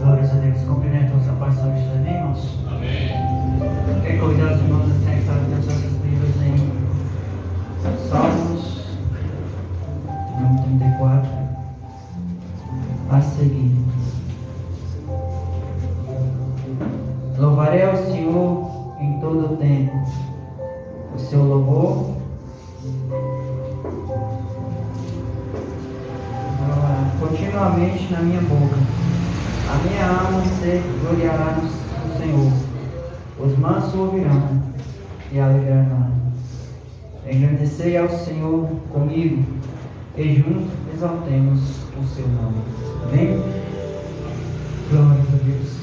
Glórias a Deus. Cumprimento a paz sobre os seus irmãos. Amém. Quer convidar os irmãos a estarem fazendo nossas Bíblias em Salmos, número 34, a seguir. Louvarei ao Senhor em todo o tempo. O seu louvor continuamente na minha boca. A minha alma se gloriará no Senhor. Os mansos ouvirão e alegrarão. Engrandecei ao Senhor comigo e juntos exaltemos o seu nome. Amém? Glória a Deus.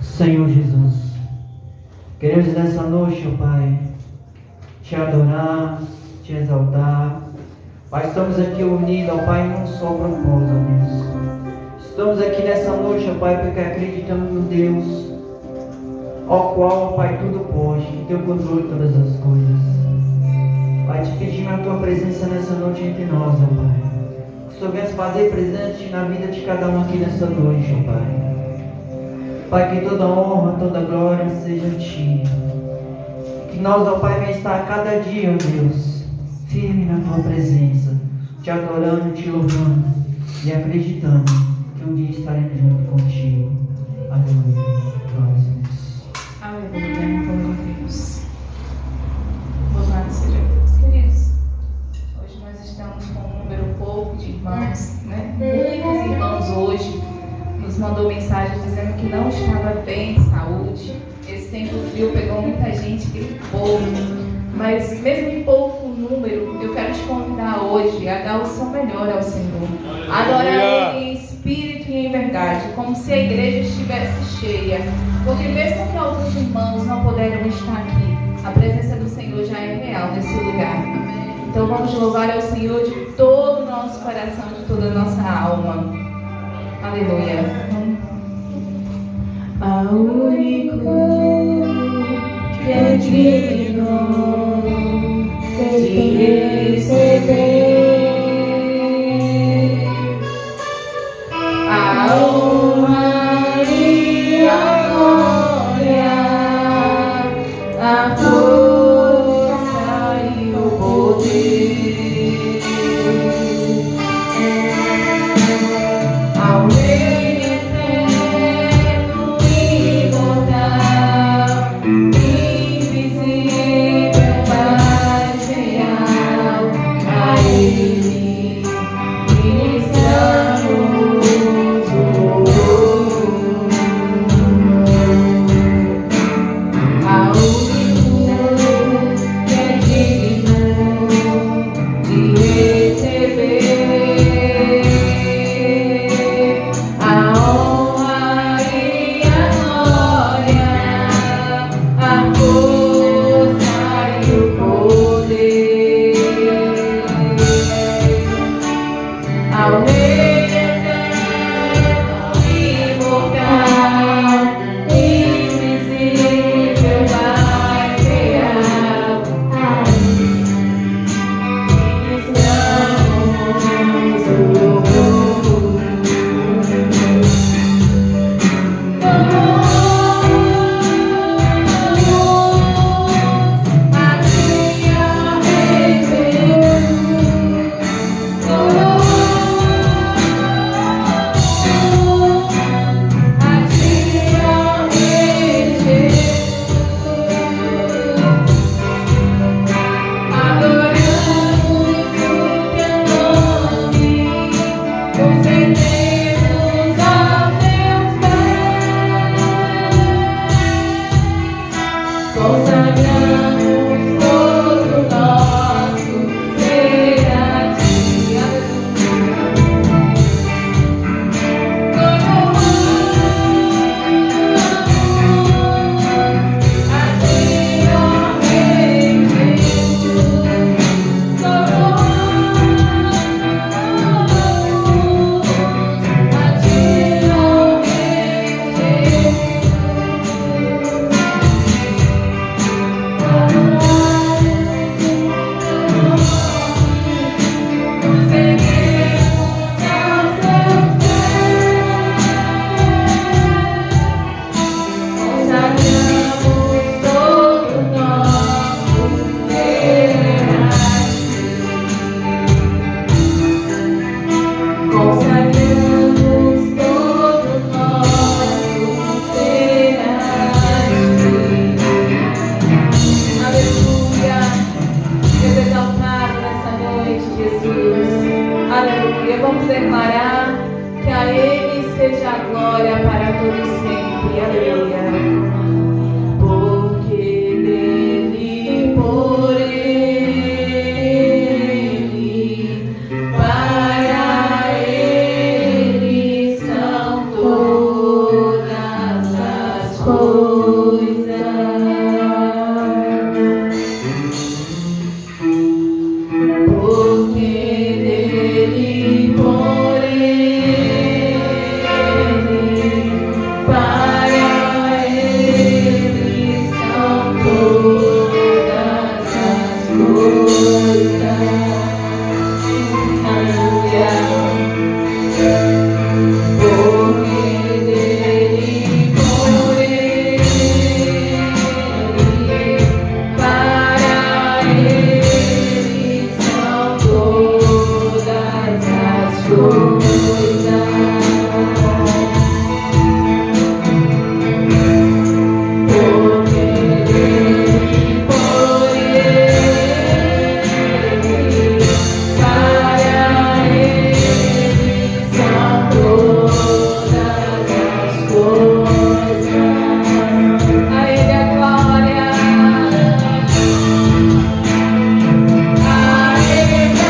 Senhor Jesus, queremos nessa noite, ó Pai, te adorar, te exaltar. Pai, estamos aqui unidos, ó Pai, em um só propósito, ó Deus. Estamos aqui nessa noite, ó Pai, porque acreditamos no Deus, ao qual, ó Pai, tudo pode, que tem o controle de todas as coisas. Pai, te pedimos a tua presença nessa noite entre nós, ó Pai. Que o Senhor venha se fazer presente na vida de cada um aqui nessa noite, ó Pai. Pai, que toda honra, toda glória seja a Ti. Que nós, ó Pai, venha estar a cada dia, ó Deus, firme na Tua presença, te adorando, te louvando e acreditando que um dia estaremos junto contigo. Aleluia. Glória a Deus. Aleluia. Glória a Deus. Louvado seja Deus, queridos. Hoje nós estamos com um número pouco de irmãos, né? Muitos irmãos hoje nos mandou mensagem dizendo que não estava bem de saúde. Esse tempo frio pegou muita gente, gripou. Mas mesmo em pouco número, eu quero te convidar hoje a dar o seu melhor ao Senhor. Adorar Ele em espírito e em verdade, como se a igreja estivesse cheia. Porque mesmo que alguns irmãos não puderam estar aqui, a presença do Senhor já é real nesse lugar. Então vamos louvar ao Senhor de todo o nosso coração, de toda a nossa alma. Aleluia. Ao único que é digno de receber a honra e a glória, a força e o poder. Ao Rei eterno e imortal, invisível, mas real, a Ele glória para todo sempre. Aleluia. Porque dele, por ele, para ele são todas as coisas. Porque dele, por ele, para ele são todas as coisas. Aleluia. Porque dele, por ele, para ele são todas as coisas. Porque dele, por ele, para ele são todas as coisas. A ele a glória. A ele a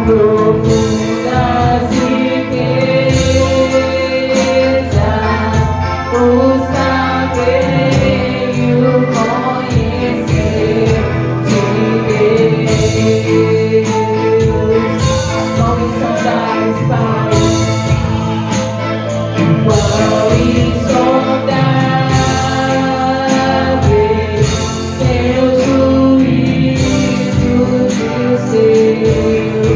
profundas riquezas, o saber e o conhecer de Deus. Quão insondáveis, Pai, quão insondáveis teus juízos e os seus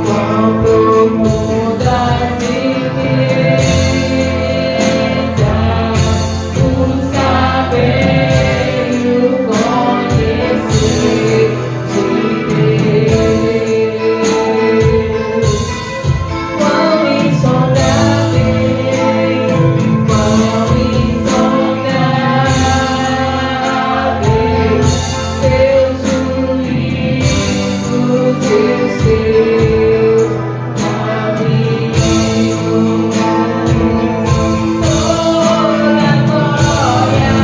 quão profundas riquezas, o saber e o conhecer de Deus. Quão insondáveis, quão insondáveis teus juízos e os seus caminhos. Toda glória a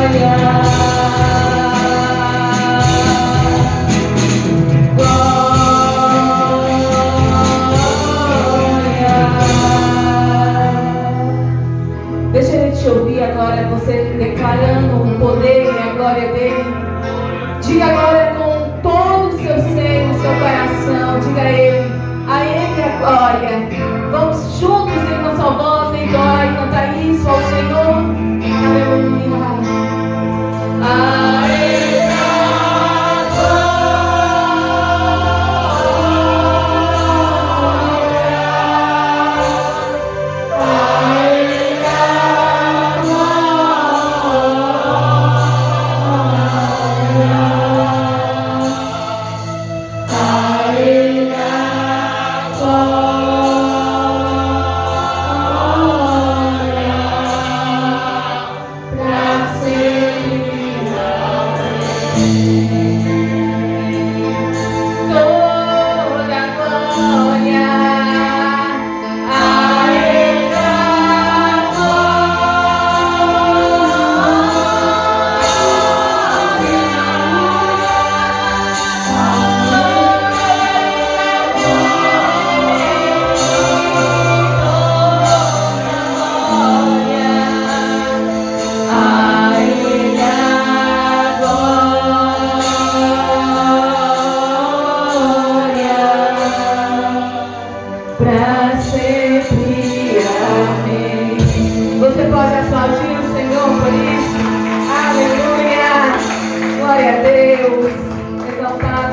ele a Deixa ele te ouvir agora, você declarando o poder e a glória dele. Diga agora com todo o seu ser, o seu coração. Diga a ele a glória. Vamos juntos em uma só voz, em glória, e cantar isso ao Senhor. Aleluia. A ele a glória.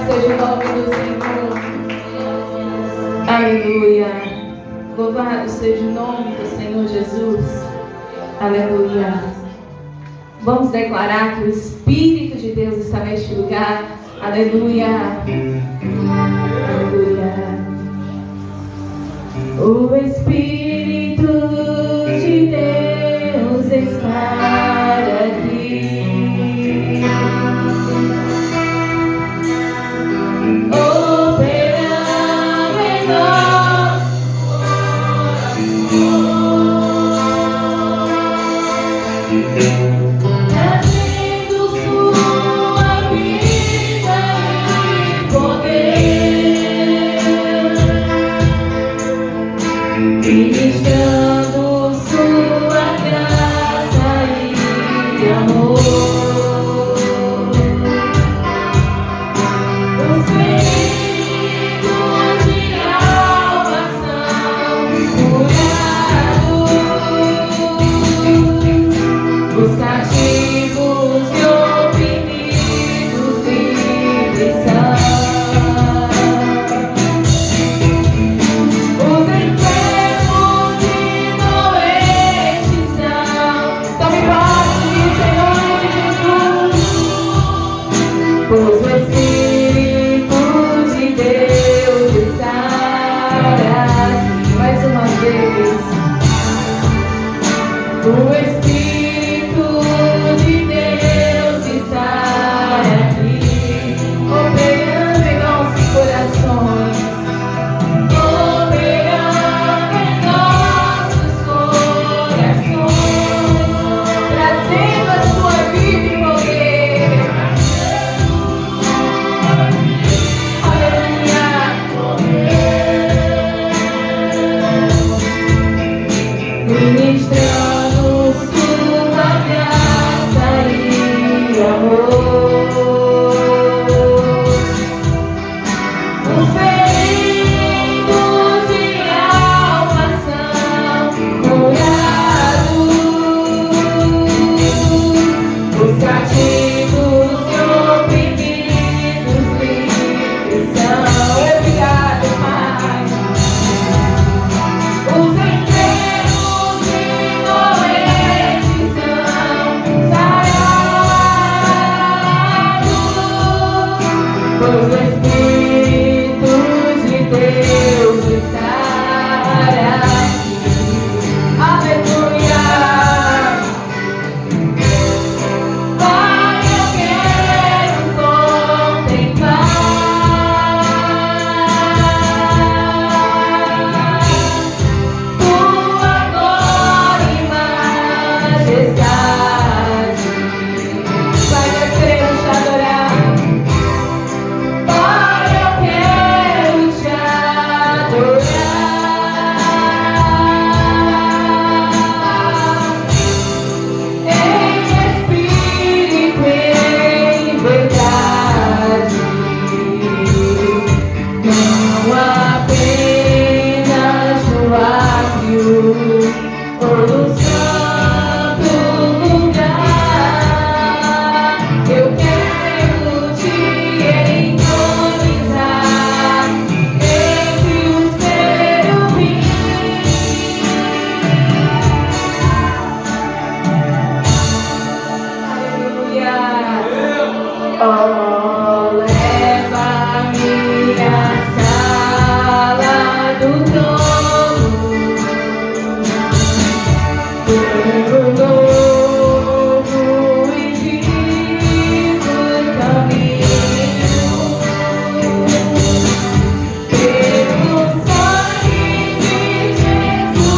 seja o nome do Senhor. Aleluia. Louvado seja o nome do Senhor Jesus. Aleluia. Vamos declarar que o Espírito de Deus está neste lugar. Aleluia. Aleluia. O Espírito de Deus está aqui. Operando em nós. Trazendo sua vida e poder, ministrando sua graça e amor. Os feridos de alma são curados. Os cativos e oprimidos livres são. Os enfermos e doentes são. Tome posse, Senhor Jesus, pois o Espírito de Deus está aqui. Mais uma vez. O Espírito de Deus está aqui, operando em nossos corações, operando em nossos corações, trazendo a sua vida e poder. Aleluia. Ministrando sua graça e amor. Os feridos de alma são curados. Os cativos e oprimidos livres são. Obrigado, Pai. Os enfermos e doentes são sarados, pois o Espírito de Deus está aqui. Aleluia. Pai, eu quero contemplar tua glória e majestade. Pai, nós queremos te adorar. Pai, eu quero te adorar. Em espírito e em verdade. Não apenas no átrio ou no santo lugar. Eu quero te entronizar entre os querubins. Aleluia. Oh, leva-me à sala do trono, pelo novo e vivo caminho, pelo sangue de Jesus,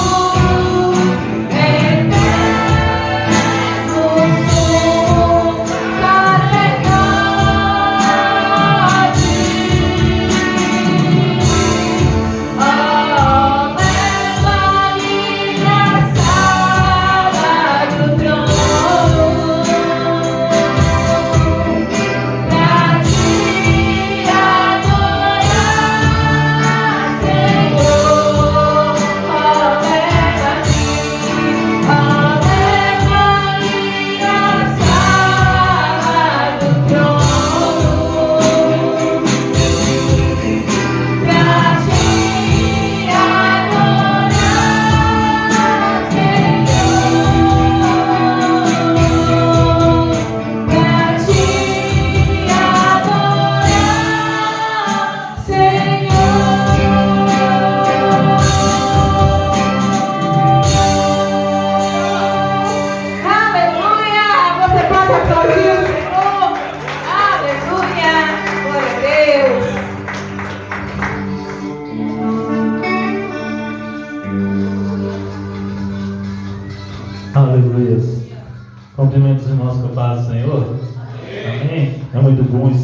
eterno sumo sacerdote.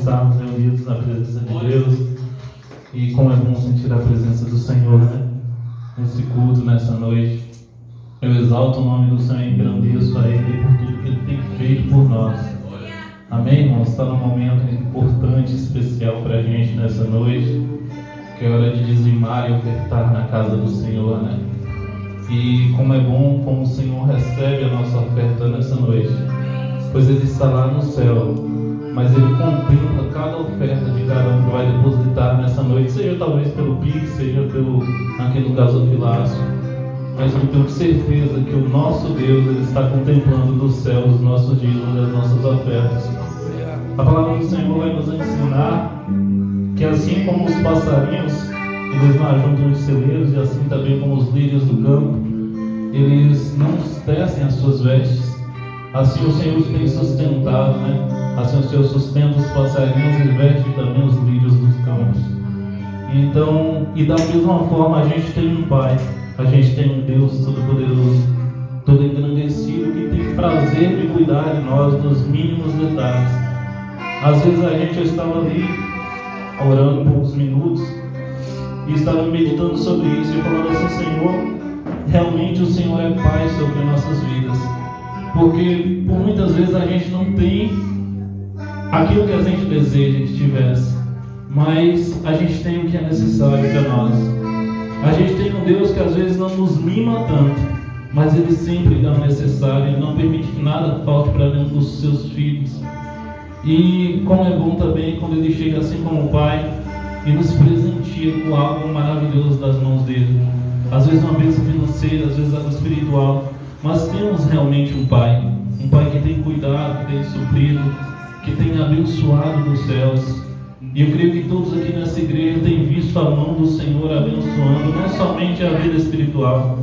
estarmos reunidos na presença de Deus. E como é bom sentir a presença do Senhor, né? Nesse culto, nessa noite. Eu exalto o nome do Senhor e engrandeço a Ele por tudo que Ele tem feito por nós. Amém, irmãos? Está num momento importante, especial para a gente nessa noite, que é hora de dizimar e ofertar na casa do Senhor, né? E como é bom, como o Senhor recebe a nossa oferta nessa noite, pois Ele está lá no céu, mas Ele contempla cada oferta de cada um que vai depositar nessa noite, seja talvez pelo Pix, seja naquele gasofilaço, mas eu tenho certeza que o nosso Deus, Ele está contemplando do céu os nossos dízimos e as nossas ofertas. A palavra do Senhor vai nos ensinar que assim como os passarinhos, eles não ajuntam os celeiros, e assim também como os lírios do campo, eles não tecem as suas vestes, assim o Senhor os tem sustentado, né? Assim o Senhor sustenta os passarinhos e veste também os lírios dos campos. Então, e da mesma forma a gente tem um Pai, a gente tem um Deus Todo-Poderoso, todo engrandecido, que tem prazer de cuidar de nós nos mínimos detalhes. Às vezes a gente estava ali orando poucos minutos e estava meditando sobre isso e falando assim: Senhor, realmente o Senhor é Pai sobre nossas vidas, porque por muitas vezes a gente não tem aquilo que a gente deseja que tivesse, mas a gente tem o que é necessário para nós. A gente tem um Deus que às vezes não nos mima tanto, mas Ele sempre dá o necessário, Ele não permite que nada falte para dentro dos seus filhos. E como é bom também quando Ele chega assim como o Pai e nos presenteia com algo maravilhoso das mãos dele. Às vezes uma bênção financeira, às vezes algo espiritual, mas temos realmente um Pai que tem cuidado, que tem suprido, que tem abençoado dos céus. E eu creio que todos aqui nessa igreja têm visto a mão do Senhor abençoando não somente a vida espiritual,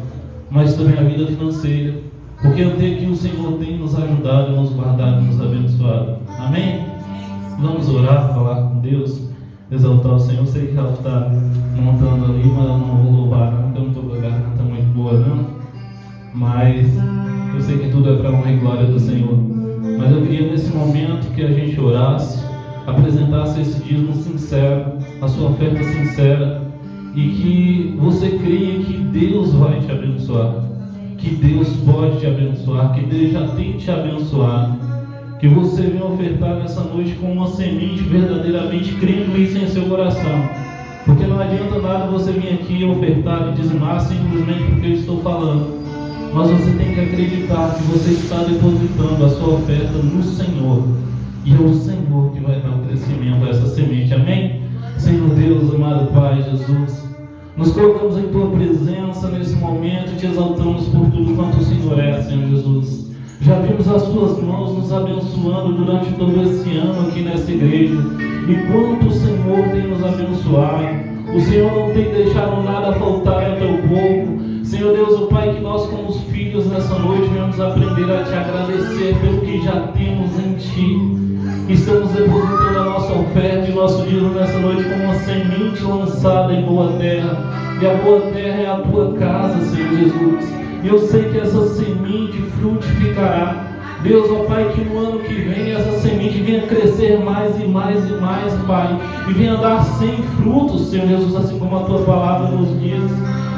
mas também a vida financeira, porque até aqui o Senhor tem nos ajudado, nos guardado, nos abençoado. Amém? Vamos orar, falar com Deus, exaltar o Senhor. Eu sei que ela está montando ali, mas eu não vou louvar, não. Eu não estou com a garganta muito boa, não. Mas eu sei que tudo é para a honra e glória do Senhor. Mas eu queria nesse momento que a gente orasse, apresentasse esse dízimo sincero, a sua oferta sincera, e que você creia que Deus vai te abençoar, que Deus pode te abençoar, que Deus já tem te abençoado, que você venha ofertar nessa noite com uma semente verdadeiramente crendo isso em seu coração, porque não adianta nada você vir aqui ofertar e dizimar simplesmente porque eu estou falando, mas você tem que acreditar que você está depositando a sua oferta no Senhor, e é o Senhor que vai dar o crescimento a essa semente. Amém? Senhor Deus, amado Pai Jesus, nos colocamos em Tua presença nesse momento e Te exaltamos por tudo quanto o Senhor é, Senhor Jesus. Já vimos as Tuas mãos nos abençoando durante todo esse ano aqui nessa igreja, e quanto o Senhor tem nos abençoado. O Senhor não tem deixado nada faltar ao Teu povo. Senhor Deus, o Pai, que nós como os filhos nessa noite venhamos aprender a Te agradecer pelo que já temos em Ti. Estamos depositando a nossa oferta e o nosso dízimo nessa noite como uma semente lançada em boa terra. E a boa terra é a Tua casa, Senhor Jesus. E eu sei que essa semente frutificará. Deus, ó Pai, que no ano que vem essa semente venha crescer mais e mais e mais, Pai. E venha dar 100 frutos, Senhor Jesus, assim como a Tua palavra nos diz.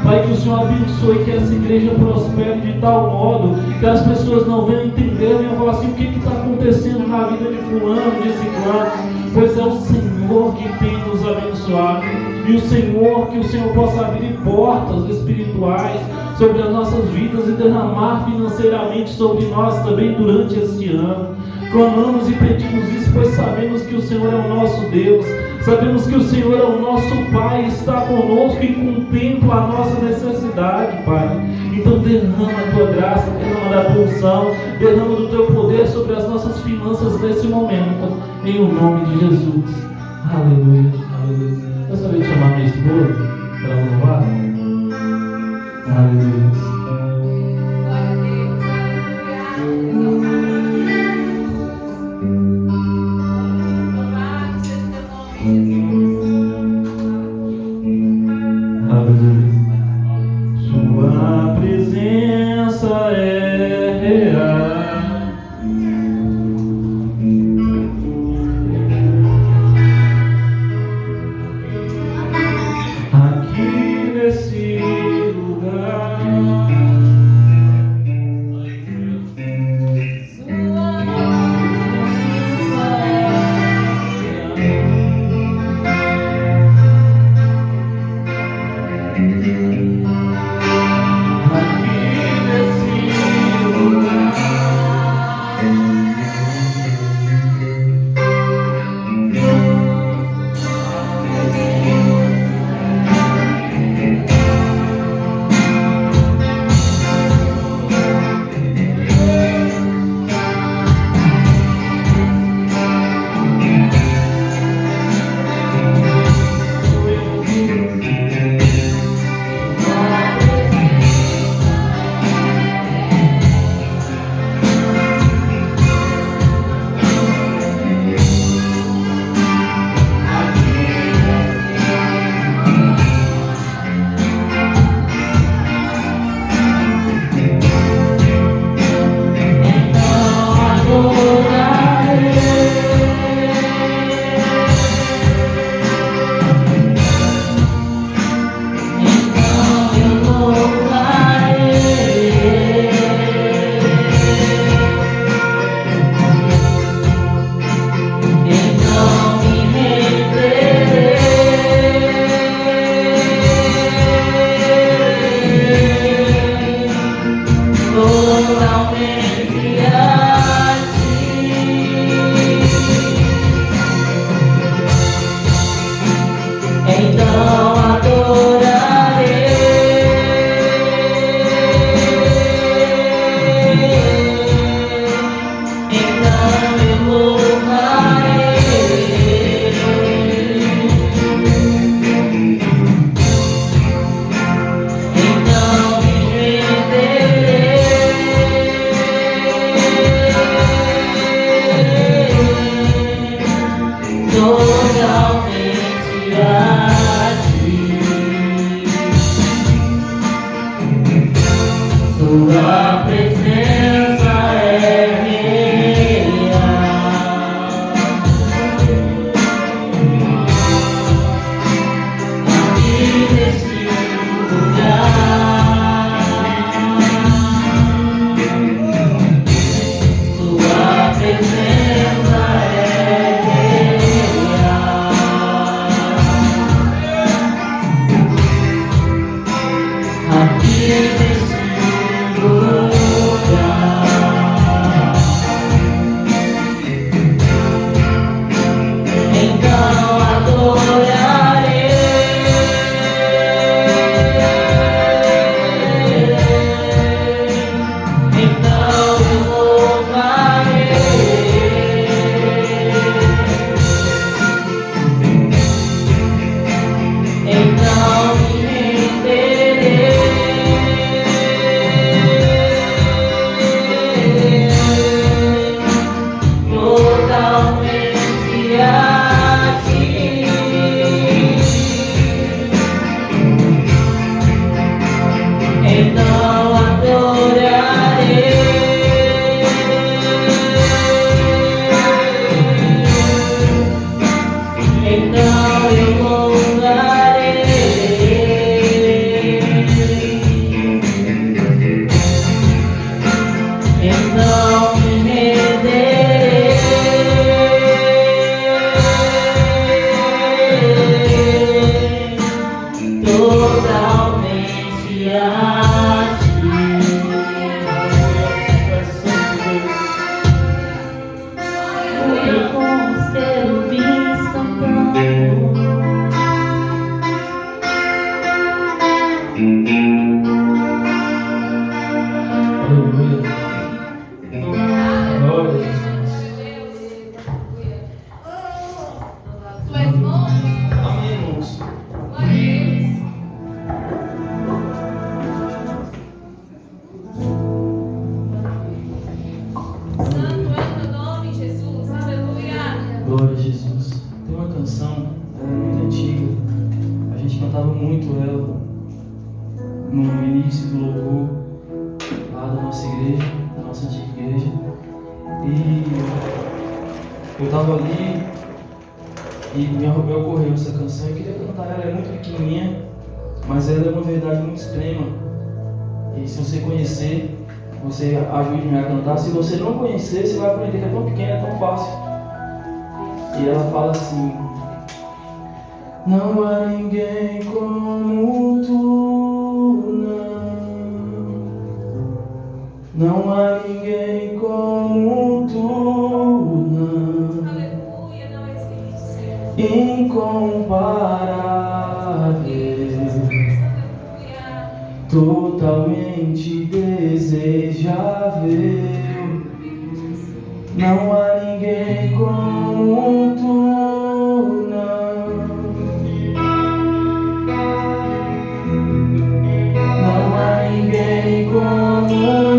Pai, que o Senhor abençoe, que essa igreja prospere de tal modo que as pessoas não venham entender, venham falar assim: o que está acontecendo na vida de fulano, de ciclano? Pois é o Senhor que tem nos abençoado. E o Senhor, que o Senhor possa abrir portas espirituais sobre as nossas vidas e derramar financeiramente sobre nós também durante este ano. Clamamos e pedimos isso, pois sabemos que o Senhor é o nosso Deus, sabemos que o Senhor é o nosso Pai, está conosco e contempla a nossa necessidade, Pai. Então derrama a Tua graça, derrama da Tua unção, derrama do Teu poder sobre as nossas finanças nesse momento, em o nome de Jesus. Aleluia, aleluia. Eu gostaria de chamar minha esposa para louvar. Aleluia. Sua presença é real. Então eu louvarei, então me renderei totalmente a ti. Eu com os querubins cantando. Aleluia. Glória a Jesus. Amém, irmãos. Glória a Jesus. Tem uma canção, ela é muito antiga. A gente cantava muito ela no início do louvor lá da nossa igreja, da nossa antiga igreja. E eu estava ali e me ocorreu essa canção. Eu queria cantar ela, é muito pequenininha, mas ela é uma verdade muito extrema. E se você conhecer, você ajude-me a cantar. Se você não conhecer, você vai aprender que é tão pequena, é tão fácil. E ela fala assim: não há ninguém como tu, não há ninguém como tu, Aleluia, não existe. incomparável, totalmente desejável. Não há ninguém como tu, não há ninguém como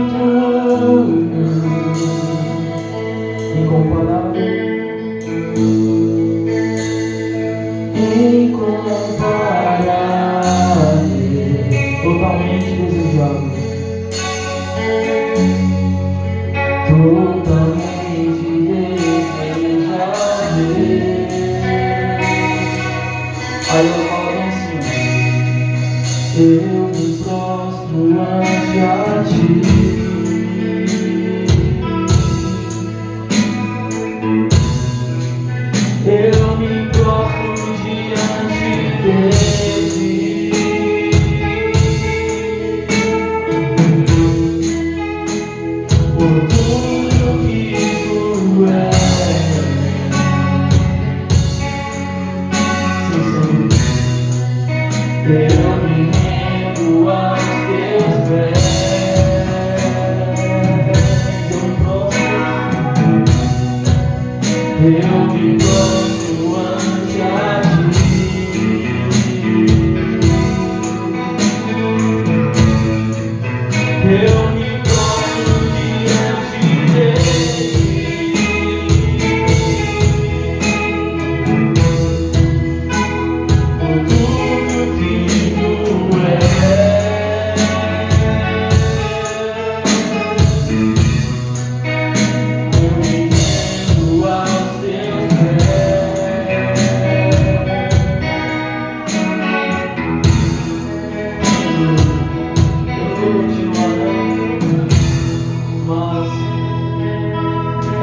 tu, incomparável, incomparável, totalmente desejável, totalmente desejável. Aí eu falo bem assim: eu me prostro ante a ti, eu me prostro diante de ti, por tudo que tu és. Eu me rendo aos teus pés, eu me prostro ante a ti, eu me prostro diante de ti, por tudo que tu és. Eu me rendo aos teus pés. Eu vou continuar, mas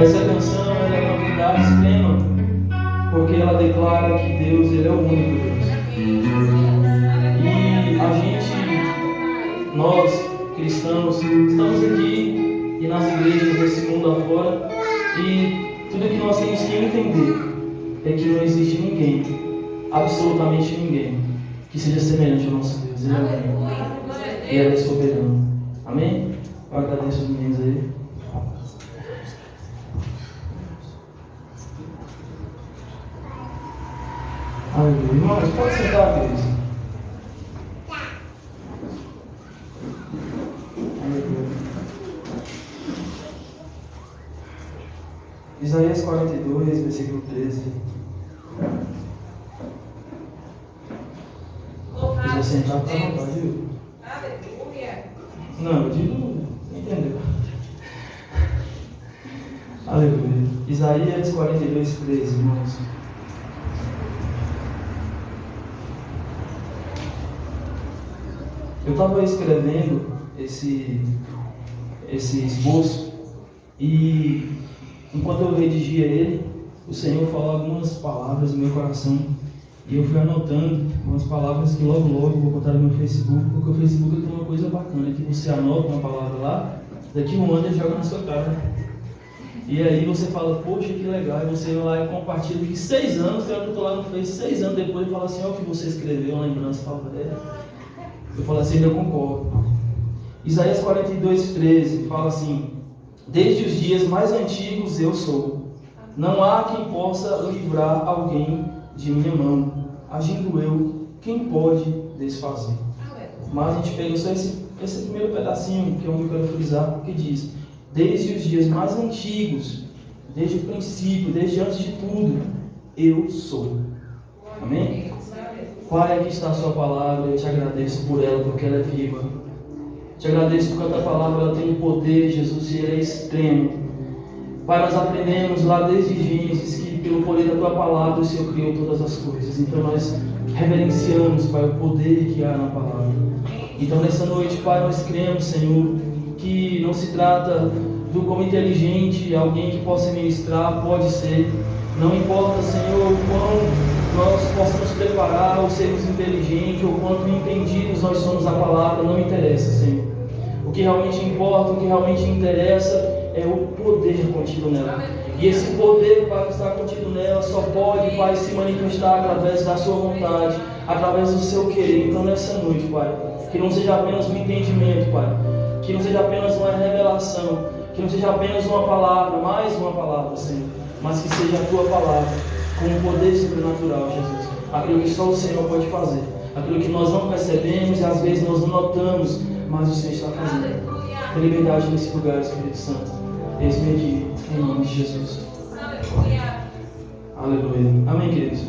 essa canção ela é uma verdade extrema, porque ela declara que Deus ele é o único Deus. E a gente, nós cristãos, estamos aqui e nas igrejas desse mundo afora, e tudo que nós temos que entender é que não existe ninguém, absolutamente ninguém, que seja semelhante ao nosso Deus. Ele é único e ele é soberano. Amém? Eu agradeço os meninos aí. Aleluia. Irmãos, pode sentar, queridos. Aleluia. Isaías 42, versículo 13. Quiser sentar, tá à vontade, viu? Aleluia. Não, eu digo, entendeu? Aleluia. Isaías 42, 13, irmãos. Eu estava escrevendo esse esboço e enquanto eu redigia ele, o Senhor falou algumas palavras no meu coração e eu fui anotando umas palavras que logo eu vou botar no meu Facebook, porque o Facebook tem uma coisa bacana, que você anota uma palavra lá, daqui um ano ele joga na sua cara. E aí você fala, poxa, que legal, e você vai lá e compartilha que 6 anos, tem hora que eu estou lá no Face, 6 anos depois, e fala assim, olha o que você escreveu, uma lembrança, fala, eu falo assim, eu concordo. Isaías 42:13 fala assim, desde os dias mais antigos eu sou, não há quem possa livrar alguém de minha mão, agindo eu, quem pode desfazer? Mas a gente pega só esse primeiro pedacinho, que é onde eu quero frisar, que diz, desde os dias mais antigos, desde o princípio, desde antes de tudo, eu sou. Amém? Pai, aqui está a sua palavra, eu te agradeço por ela, porque ela é viva. Te agradeço porque a tua palavra ela tem um poder, Jesus, e ele é extremo. Pai, nós aprendemos lá desde Gênesis que pelo poder da tua palavra o Senhor criou todas as coisas. Então nós reverenciamos, Pai, o poder que há na palavra. Então nessa noite, Pai, nós cremos, Senhor, que não se trata do como inteligente, alguém que possa ministrar, pode ser. Não importa, Senhor, o quão nós possamos preparar ou sermos inteligentes, ou quanto entendidos nós somos da palavra, não interessa, Senhor. O que realmente importa, o que realmente interessa é o poder contido nela. E esse poder, Pai, que está contido nela, só pode, Pai, se manifestar através da sua vontade, através do seu querer. Então nessa noite, Pai, que não seja apenas um entendimento, Pai, que não seja apenas uma revelação, que não seja apenas uma palavra, mais uma palavra, Senhor, mas que seja a tua palavra, com um poder sobrenatural, Jesus. Aquilo que só o Senhor pode fazer, aquilo que nós não percebemos e às vezes nós não notamos, mas o Senhor está fazendo. Tem liberdade nesse lugar, Espírito Santo. Eis-me aqui, em nome de Jesus. Aleluia. Amém, queridos?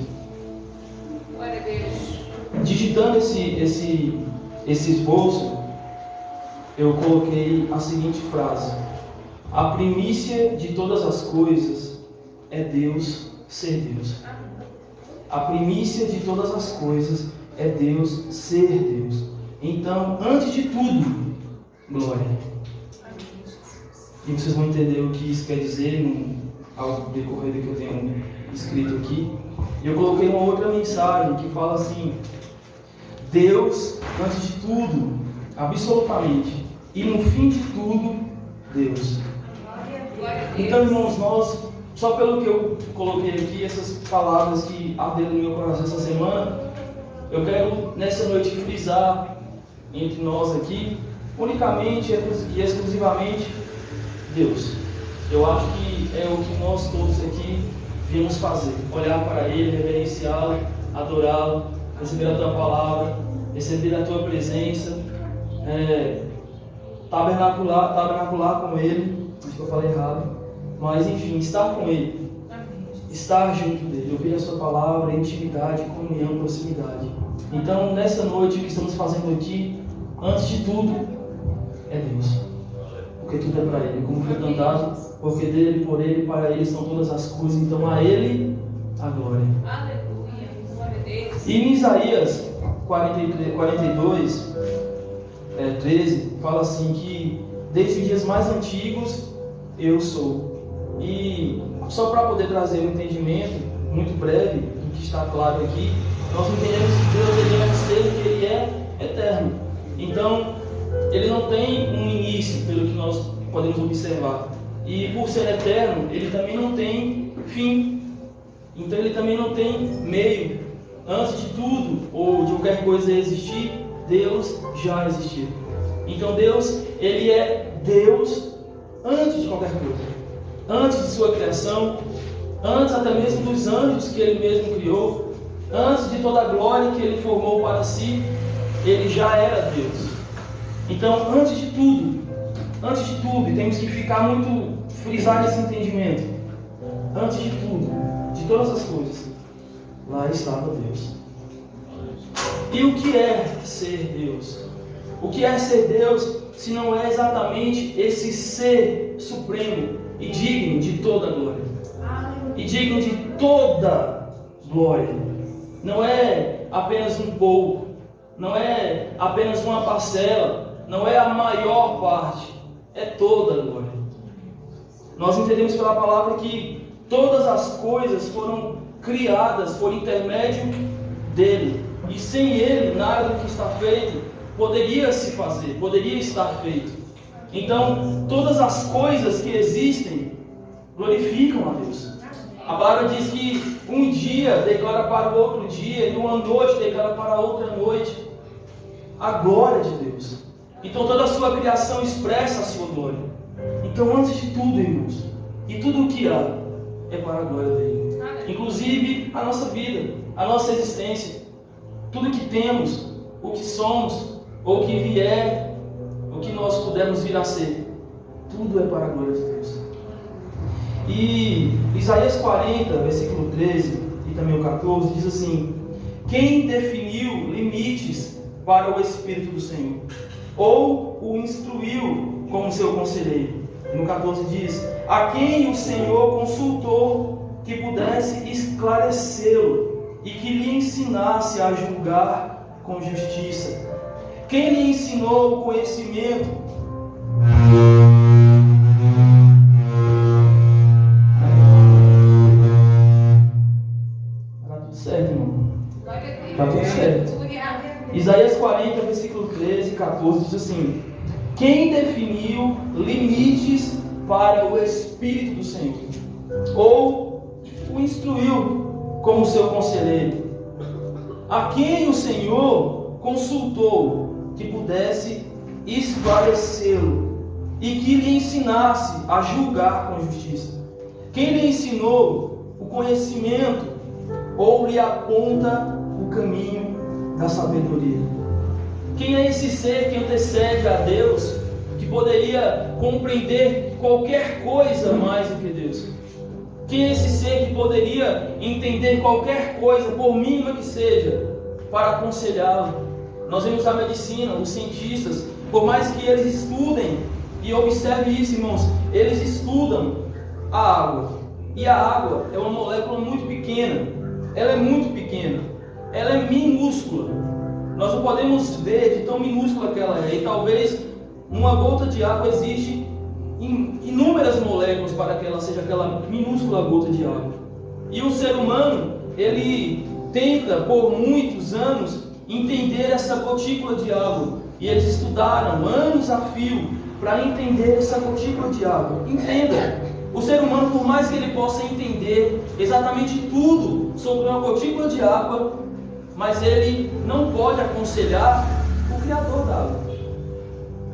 Glória a Deus. Digitando esse esboço, eu coloquei a seguinte frase: a primícia de todas as coisas é Deus ser Deus. A primícia de todas as coisas é Deus ser Deus. Então, antes de tudo, glória. E vocês vão entender o que isso quer dizer ao decorrer do que eu tenho escrito aqui. Eu coloquei uma outra mensagem que fala assim: Deus, antes de tudo, absolutamente, e no fim de tudo, Deus. Então, irmãos, nós, só pelo que eu coloquei aqui, essas palavras que arderam no meu coração essa semana, eu quero nessa noite frisar entre nós aqui, unicamente e exclusivamente, Deus. Eu acho que é o que nós todos aqui viemos fazer: olhar para Ele, reverenciá-lo, adorá-lo, receber a Tua palavra, receber a Tua presença, tabernacular com Ele. Acho que eu falei errado, mas enfim, estar com Ele, estar junto dEle, ouvir a Sua palavra, intimidade, comunhão, proximidade. Então, nessa noite, o que estamos fazendo aqui, antes de tudo, é Deus. Porque tudo é para Ele, como foi cantado, porque dEle, por Ele, para Ele são todas as coisas, então a Ele a glória. Aleluia, glória a Deus. E em Isaías 42, 13, fala assim que desde os dias mais antigos eu sou. E só para poder trazer um entendimento muito breve do que está claro aqui, nós entendemos que Deus ele é um ser que Ele é eterno. Então, Ele não tem um início, pelo que nós podemos observar. E por ser eterno, Ele também não tem fim. Então Ele também não tem meio. Antes de tudo, ou de qualquer coisa existir, Deus já existiu. Então Deus, Ele é Deus antes de qualquer coisa. Antes de sua criação, antes até mesmo dos anjos que Ele mesmo criou, antes de toda a glória que Ele formou para si, Ele já era Deus. Então, antes de tudo, e temos que ficar muito, frisar esse entendimento. Antes de tudo, de todas as coisas, lá estava Deus. E o que é ser Deus? O que é ser Deus se não é exatamente esse ser supremo e digno de toda glória? E digno de toda glória. Não é apenas um pouco, não é apenas uma parcela, não é a maior parte, é toda a glória. Nós entendemos pela palavra que todas as coisas foram criadas por intermédio dele, e sem ele nada do que está feito poderia se fazer, poderia estar feito. Então todas as coisas que existem glorificam a Deus. A palavra diz que um dia declara para o outro dia, e uma noite declara para a outra noite a glória de Deus. Então toda a sua criação expressa a sua glória. Então, antes de tudo, irmãos, e tudo o que há é para a glória dele. Inclusive a nossa vida, a nossa existência, tudo que temos, o que somos, ou o que vier, o que nós pudermos vir a ser, tudo é para a glória de Deus. E Isaías 40, versículo 13 e também o 14 diz assim: quem definiu limites para o Espírito do Senhor? Ou o instruiu como seu conselheiro? E no 14 diz: a quem o Senhor consultou que pudesse esclarecê-lo e que lhe ensinasse a julgar com justiça? Quem lhe ensinou o conhecimento? Está tudo certo, irmão? Está tudo certo. Isaías 40, versículo 13 e 14 diz assim: quem definiu limites para o Espírito do Senhor? Ou o instruiu como seu conselheiro? A quem o Senhor consultou que pudesse esclarecê-lo e que lhe ensinasse a julgar com justiça? Quem lhe ensinou o conhecimento ou lhe aponta o caminho da sabedoria? Quem é esse ser que antecede a Deus, que poderia compreender qualquer coisa mais do que Deus? Quem é esse ser que poderia entender qualquer coisa, por mínima que seja, para aconselhá-lo? Nós vemos a medicina, os cientistas, por mais que eles estudem, e observe isso, irmãos, eles estudam a água, e a água é uma molécula muito pequena, ela é muito pequena, ela é minúscula. Nós não podemos ver de tão minúscula que ela é. E talvez uma gota de água existe em inúmeras moléculas para que ela seja aquela minúscula gota de água. E o ser humano, ele tenta por muitos anos entender essa gotícula de água. E eles estudaram anos a fio para entender essa gotícula de água. Entenda, o ser humano, por mais que ele possa entender exatamente tudo sobre uma gotícula de água, mas ele não pode aconselhar o Criador da água.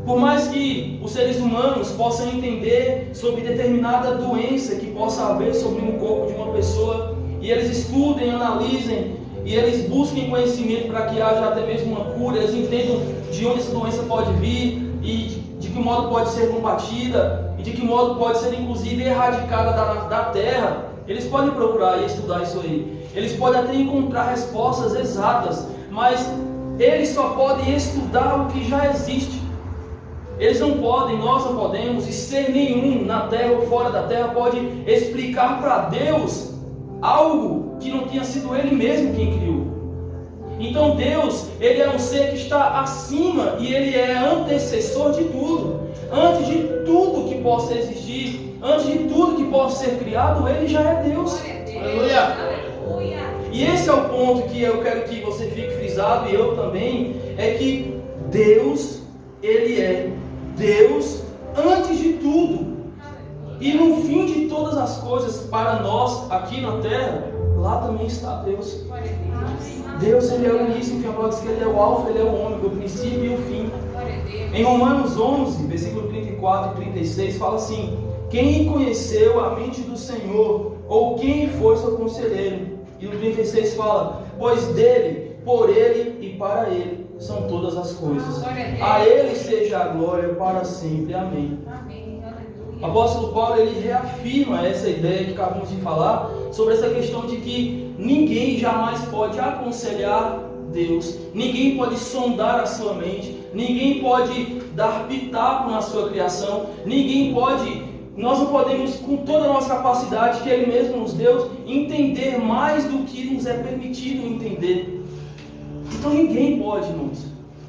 Por mais que os seres humanos possam entender sobre determinada doença que possa haver sobre um corpo de uma pessoa, e eles estudem, analisem, e eles busquem conhecimento para que haja até mesmo uma cura, eles entendam de onde essa doença pode vir, e de que modo pode ser combatida, e de que modo pode ser inclusive erradicada da terra. Eles podem procurar e estudar isso aí. Eles podem até encontrar respostas exatas, mas eles só podem estudar o que já existe. Eles não podem, nós não podemos, e ser nenhum na terra ou fora da terra pode explicar para Deus algo que não tenha sido Ele mesmo quem criou. Então Deus, Ele é um ser que está acima e Ele é antecessor de tudo. Antes de tudo que possa existir, antes de tudo que possa ser criado, Ele já é Deus. Aleluia! E esse é o ponto que eu quero que você fique frisado, e eu também, é que Deus, Ele é Deus antes de tudo. E no fim de todas as coisas, para nós aqui na terra, lá também está Deus. Deus, Ele é o início e o fim. A palavra diz que Ele é o alfa, Ele é o ômega, o princípio e o fim. Em Romanos 11, versículo 34 e 36, fala assim: quem conheceu a mente do Senhor, ou quem foi seu conselheiro? E o 36 fala: pois dele, por ele e para ele são todas as coisas. A ele seja a glória para sempre. Amém. O apóstolo Paulo, ele reafirma essa ideia que acabamos de falar, sobre essa questão de que ninguém jamais pode aconselhar Deus, ninguém pode sondar a sua mente, ninguém pode dar pitaco na sua criação, nós não podemos, com toda a nossa capacidade que Ele mesmo nos deu, entender mais do que nos é permitido entender. Então ninguém pode, irmãos,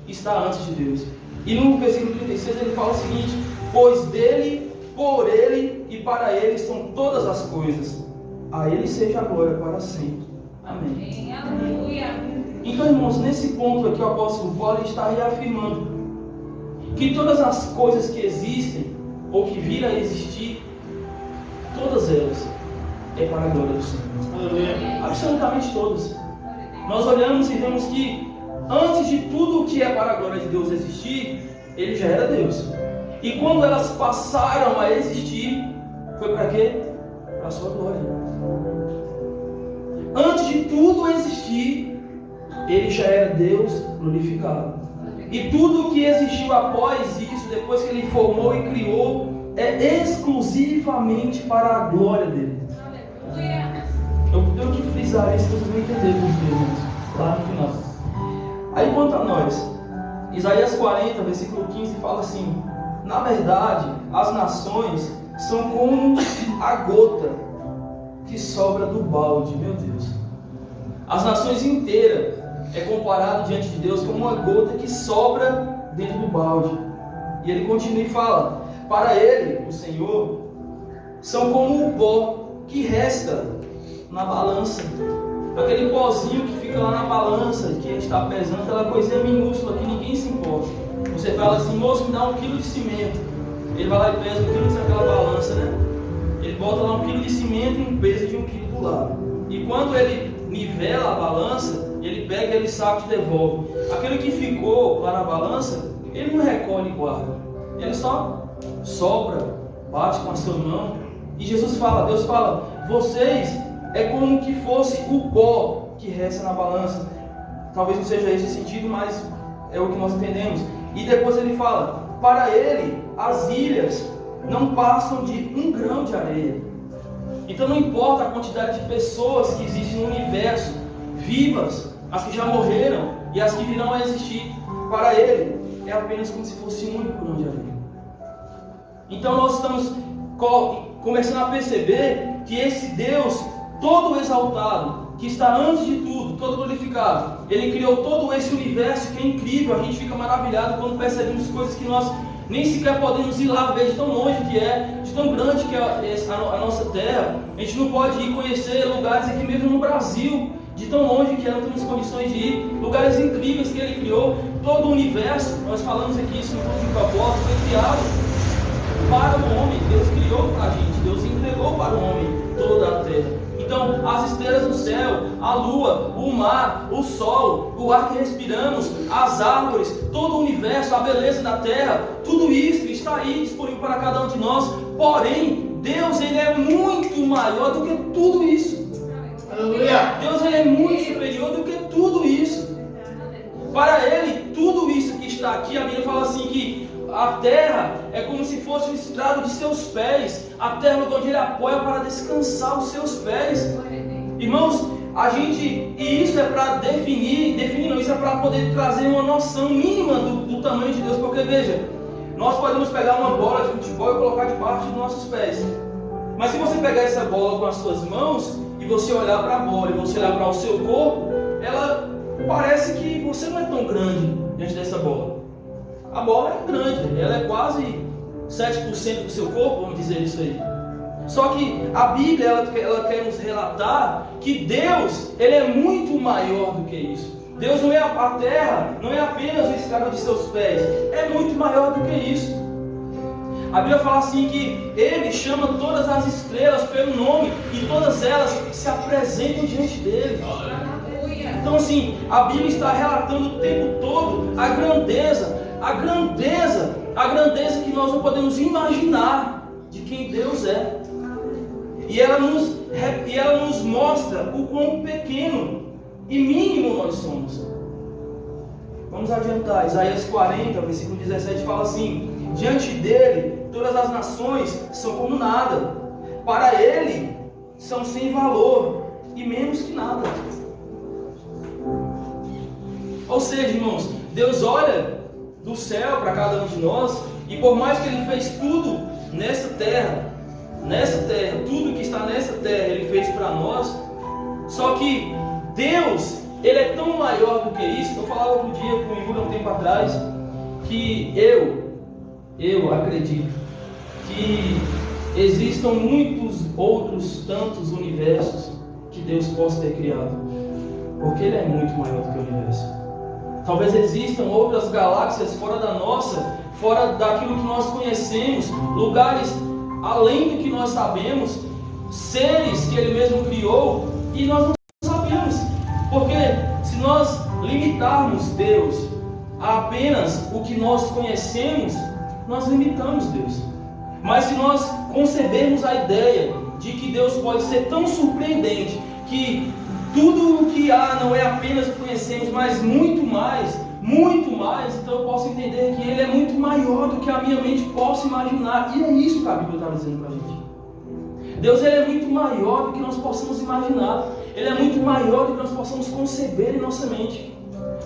estar antes de Deus. E no versículo 36 ele fala o seguinte: pois dele, por ele e para ele são todas as coisas. A ele seja a glória para sempre. Amém. Aleluia. Então, irmãos, nesse ponto aqui o apóstolo Paulo está reafirmando que todas as coisas que existem ou que virão a existir, todas elas é para a glória do Senhor. Absolutamente todas. Nós olhamos e vemos que antes de tudo o que é para a glória de Deus existir, Ele já era Deus. E quando elas passaram a existir, foi para quê? Para a sua glória. Antes de tudo existir, Ele já era Deus glorificado. E tudo o que existiu após isso, depois que Ele formou e criou, é exclusivamente para a glória dele. Eu tenho que frisar isso, vocês vão entender por quê, irmãos, lá no final. Aí quanto a nós, Isaías 40, versículo 15 fala assim: na verdade, as nações são como a gota que sobra do balde. Meu Deus. As nações inteiras é comparado diante de Deus como uma gota que sobra dentro do balde. E ele continua e fala: para ele, o Senhor, são como o pó que resta na balança. Aquele pozinho que fica lá na balança, que a gente está pesando, aquela coisinha minúscula que ninguém se importa. Você fala assim: moço, me dá 1 quilo de cimento. Ele vai lá e pesa 1 quilo naquela balança, né? Ele bota lá 1 quilo de cimento e um peso de 1 quilo do lado. E quando ele nivela a balança, ele pega aquele saco e devolve. Aquilo que ficou lá na balança, ele não recolhe e guarda. Ele só sopra, bate com a sua mão. E Jesus fala, Deus fala: vocês é como que fosse o pó que resta na balança. Talvez não seja esse o sentido, mas é o que nós entendemos. E depois ele fala: para ele as ilhas não passam de 1 grão de areia. Então não importa a quantidade de pessoas que existem no universo, vivas, as que já morreram e as que virão a existir, para ele é apenas como se fosse 1 único grão de areia. Então nós estamos começando a perceber que esse Deus todo exaltado, que está antes de tudo, todo glorificado, Ele criou todo esse universo que é incrível. A gente fica maravilhado quando percebemos coisas que nós nem sequer podemos ir lá ver, de tão longe que é, de tão grande que é a nossa terra. A gente não pode ir conhecer lugares aqui mesmo no Brasil, de tão longe que é, não temos condições de ir, lugares incríveis que Ele criou. Todo o universo, nós falamos aqui isso no culto de propósito, foi criado para o homem. Deus criou para a gente, Deus entregou para o homem toda a terra. Então, as estrelas do céu, a lua, o mar, o sol, o ar que respiramos, as árvores, todo o universo, a beleza da terra, tudo isso está aí disponível para cada um de nós. Porém, Deus, Ele é muito maior do que tudo isso. Aleluia. Deus, Ele é muito superior do que tudo isso. Para Ele, tudo isso que está aqui, a Bíblia fala assim que a terra é como se fosse o estrado de seus pés, a terra onde Ele apoia para descansar os seus pés. Irmãos, e isso é para isso é para poder trazer uma noção mínima do tamanho de Deus. Porque veja, nós podemos pegar uma bola de futebol e colocar debaixo dos nossos pés, mas se você pegar essa bola com as suas mãos e você olhar para a bola e você olhar para o seu corpo, ela parece que você não é tão grande diante dessa bola. A bola é grande, ela é quase 7% do seu corpo, vamos dizer isso aí. Só que a Bíblia, ela quer nos relatar que Deus, Ele é muito maior do que isso. Deus não é a terra, não é apenas o estrado de seus pés, é muito maior do que isso. A Bíblia fala assim que Ele chama todas as estrelas pelo nome e todas elas se apresentam diante dEle. Então assim, a Bíblia está relatando o tempo todo a grandeza que nós não podemos imaginar de quem Deus é. E ela nos mostra o quão pequeno e mínimo nós somos. Vamos adiantar. Isaías 40, versículo 17 fala assim: diante dele todas as nações são como nada, para ele são sem valor e menos que nada. Ou seja, irmãos, Deus olha do céu para cada um de nós, e por mais que Ele fez tudo nessa terra, tudo que está nessa terra Ele fez para nós, só que Deus, Ele é tão maior maior do que isso. Eu falava outro dia com o Yuri, um tempo atrás, que eu acredito que existam muitos outros tantos universos que Deus possa ter criado, porque Ele é muito maior do que o universo. Talvez existam outras galáxias fora da nossa, fora daquilo que nós conhecemos, lugares além do que nós sabemos, seres que Ele mesmo criou e nós não sabemos. Porque se nós limitarmos Deus a apenas o que nós conhecemos, nós limitamos Deus. Mas se nós concebermos a ideia de que Deus pode ser tão surpreendente, que tudo o que há não é apenas o que conhecemos, mas muito mais, então eu posso entender que Ele é muito maior do que a minha mente possa imaginar. E é isso que a Bíblia está dizendo para a gente. Deus, Ele é muito maior do que nós possamos imaginar. Ele é muito maior do que nós possamos conceber em nossa mente.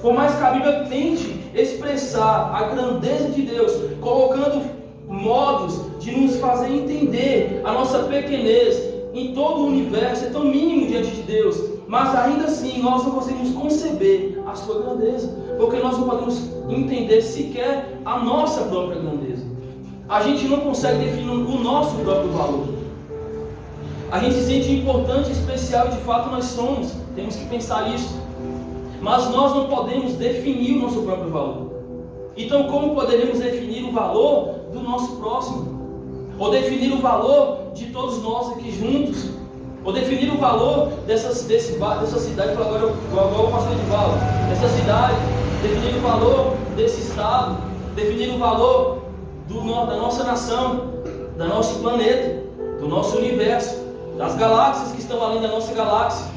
Por mais que a Bíblia tente expressar a grandeza de Deus, colocando modos de nos fazer entender a nossa pequenez em todo o universo, é tão mínimo diante de Deus, mas ainda assim nós não conseguimos conceber a sua grandeza, porque nós não podemos entender sequer a nossa própria grandeza. A gente não consegue definir o nosso próprio valor. A gente se sente importante, especial, e de fato nós somos, temos que pensar isso, mas nós não podemos definir o nosso próprio valor. Então, como poderemos definir o valor do nosso próximo? Ou definir o valor de todos nós aqui juntos? Ou definir o valor dessa cidade, agora o pastor Edivaldo, dessa cidade, definir o valor desse estado, definir o valor da nossa nação, do nosso planeta, do nosso universo, das galáxias que estão além da nossa galáxia.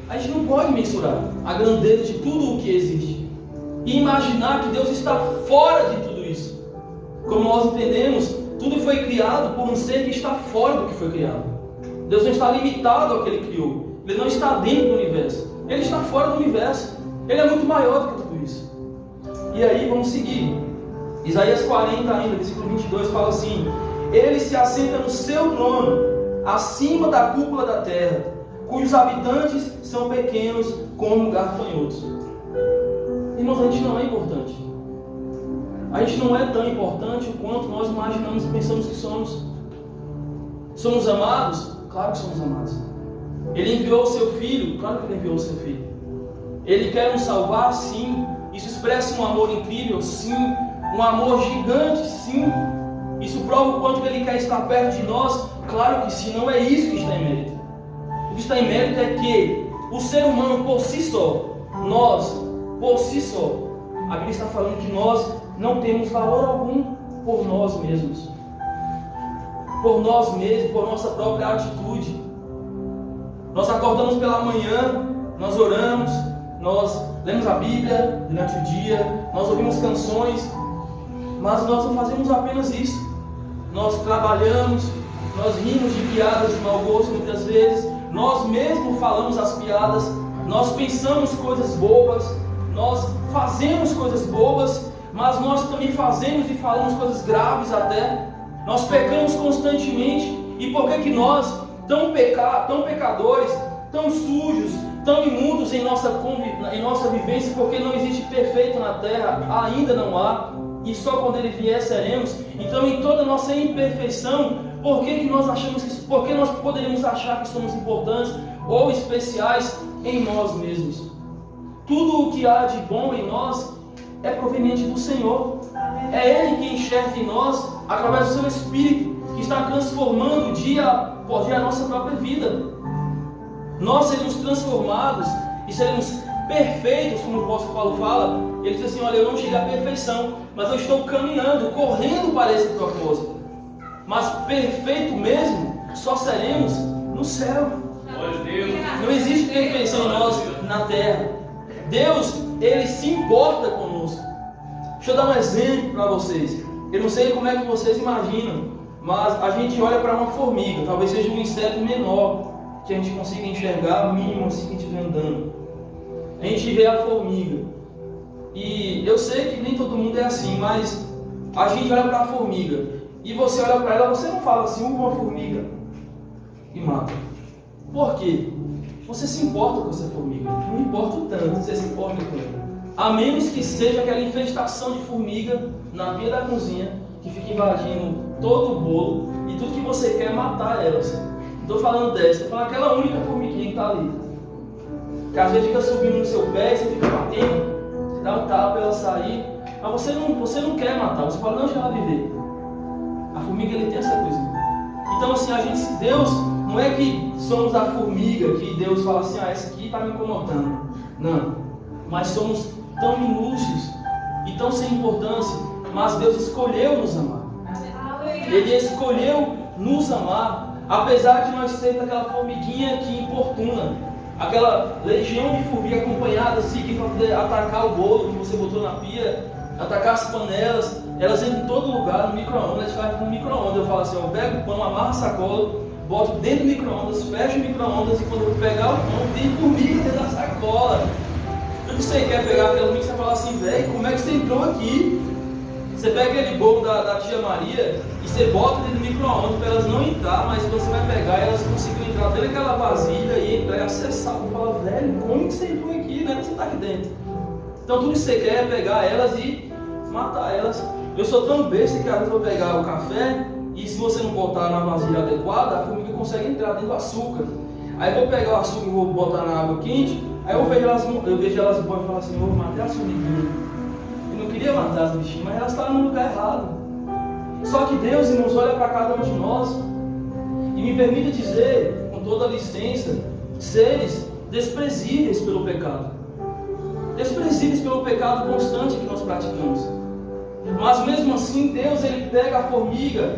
A gente não pode mensurar a grandeza de tudo o que existe e imaginar que Deus está fora de tudo isso. Como nós entendemos, tudo foi criado por um ser que está fora do que foi criado. Deus não está limitado ao que Ele criou. Ele não está dentro do universo. Ele está fora do universo. Ele é muito maior do que tudo isso. E aí, vamos seguir. Isaías 40 ainda, versículo 22, fala assim: Ele se assenta no seu trono, acima da cúpula da terra, cujos habitantes são pequenos como gafanhotos. Irmãos, a gente não é importante. A gente não é tão importante quanto nós imaginamos e pensamos que somos. Somos amados? Claro que somos amados. Ele enviou o seu Filho? Claro que Ele enviou o seu Filho. Ele quer nos salvar? Sim. Isso expressa um amor incrível? Sim. Um amor gigante? Sim. Isso prova o quanto Ele quer estar perto de nós? Claro que sim. Não é isso que está em mérito. O que está em mérito é que o ser humano por si só, nós, por si só, a Bíblia está falando que nós não temos valor algum por nós mesmos. Por nós mesmos, por nossa própria atitude. Nós acordamos pela manhã, nós oramos, nós lemos a Bíblia durante o dia, nós ouvimos canções, mas nós não fazemos apenas isso. Nós trabalhamos, nós rimos de piadas de mau gosto muitas vezes, nós mesmos falamos as piadas, nós pensamos coisas bobas, nós fazemos coisas bobas, mas nós também fazemos e falamos coisas graves até. Nós pecamos constantemente. E por que nós, tão pecadores, tão sujos, tão imundos em nossa vivência, porque não existe perfeito na terra, ainda não há, e só quando Ele vier seremos. Então, em toda a nossa imperfeição, por que nós poderíamos achar que somos importantes ou especiais em nós mesmos? Tudo o que há de bom em nós é proveniente do Senhor. É Ele que enxerga em nós, através do seu Espírito, que está transformando dia após dia a nossa própria vida. Nós seremos transformados e seremos perfeitos, como o apóstolo Paulo fala. Ele diz assim: olha, eu não cheguei à perfeição, mas eu estou caminhando, correndo para esse propósito. Mas perfeito mesmo, só seremos no céu. Não existe perfeição em nós na terra. Deus, Ele se importa conosco. Deixa eu dar um exemplo para vocês. Eu não sei como é que vocês imaginam, mas a gente olha para uma formiga, talvez seja um inseto menor que a gente consiga enxergar, mínimo assim que a gente estiver andando. A gente vê a formiga. E eu sei que nem todo mundo é assim, mas a gente olha para a formiga e você olha para ela, você não fala assim, uma formiga e mata. Por quê? você se importa com essa formiga. Não importa o tanto, você se importa com ela. A menos que seja aquela infestação de formiga na pia da cozinha, que fica invadindo todo o bolo, e tudo que você quer é matar elas. Não estou falando dessa, estou falando aquela única formiguinha que está ali. Que às vezes fica subindo no seu pé, você fica batendo, você dá um tapa para ela sair, mas você não quer matar, você fala, não, deixa ela viver. A formiga, ele tem essa coisa. Então assim, Deus, não é que somos a formiga, que Deus fala assim, essa aqui está me incomodando. Não, mas somos tão minúsculos e tão sem importância, mas Deus escolheu nos amar. Ele escolheu nos amar, apesar de nós sermos aquela formiguinha que importuna, aquela legião de formiga acompanhada assim, que para poder atacar o bolo que você botou na pia, atacar as panelas, elas entram em todo lugar, no micro-ondas. A gente vai no micro-ondas, eu falo assim, eu pego o pão, amarro a sacola, boto dentro do micro-ondas, fecho o micro-ondas, e quando eu pegar o pão, tem formiga dentro da sacola. Quando você quer pegar aquela formiga, você fala assim, velho, como é que você entrou aqui? Você pega aquele bolo da tia Maria e você bota dentro do micro-ondas para elas não entrar, mas quando você vai pegar, elas conseguem entrar dentro daquela vasilha e entrar e acessar. Eu falo, velho, como que você entrou aqui, né? Você está aqui dentro. Então tudo que você quer é pegar elas e matar elas. Eu sou tão besta que às vezes eu vou pegar o café e se você não botar na vasilha adequada, a formiga consegue entrar dentro do açúcar. Aí eu vou pegar o açúcar e vou botar na água quente, aí eu vejo elas boas e falo assim, eu vou matar as formiguinhas. Eu não queria matar as bichinhas, mas elas estavam no lugar errado. Só que Deus, irmãos, olha para cada um de nós e me permite dizer, com toda a licença, seres desprezíveis pelo pecado. Desprezíveis pelo pecado constante que nós praticamos. Mas mesmo assim, Deus, ele pega a formiga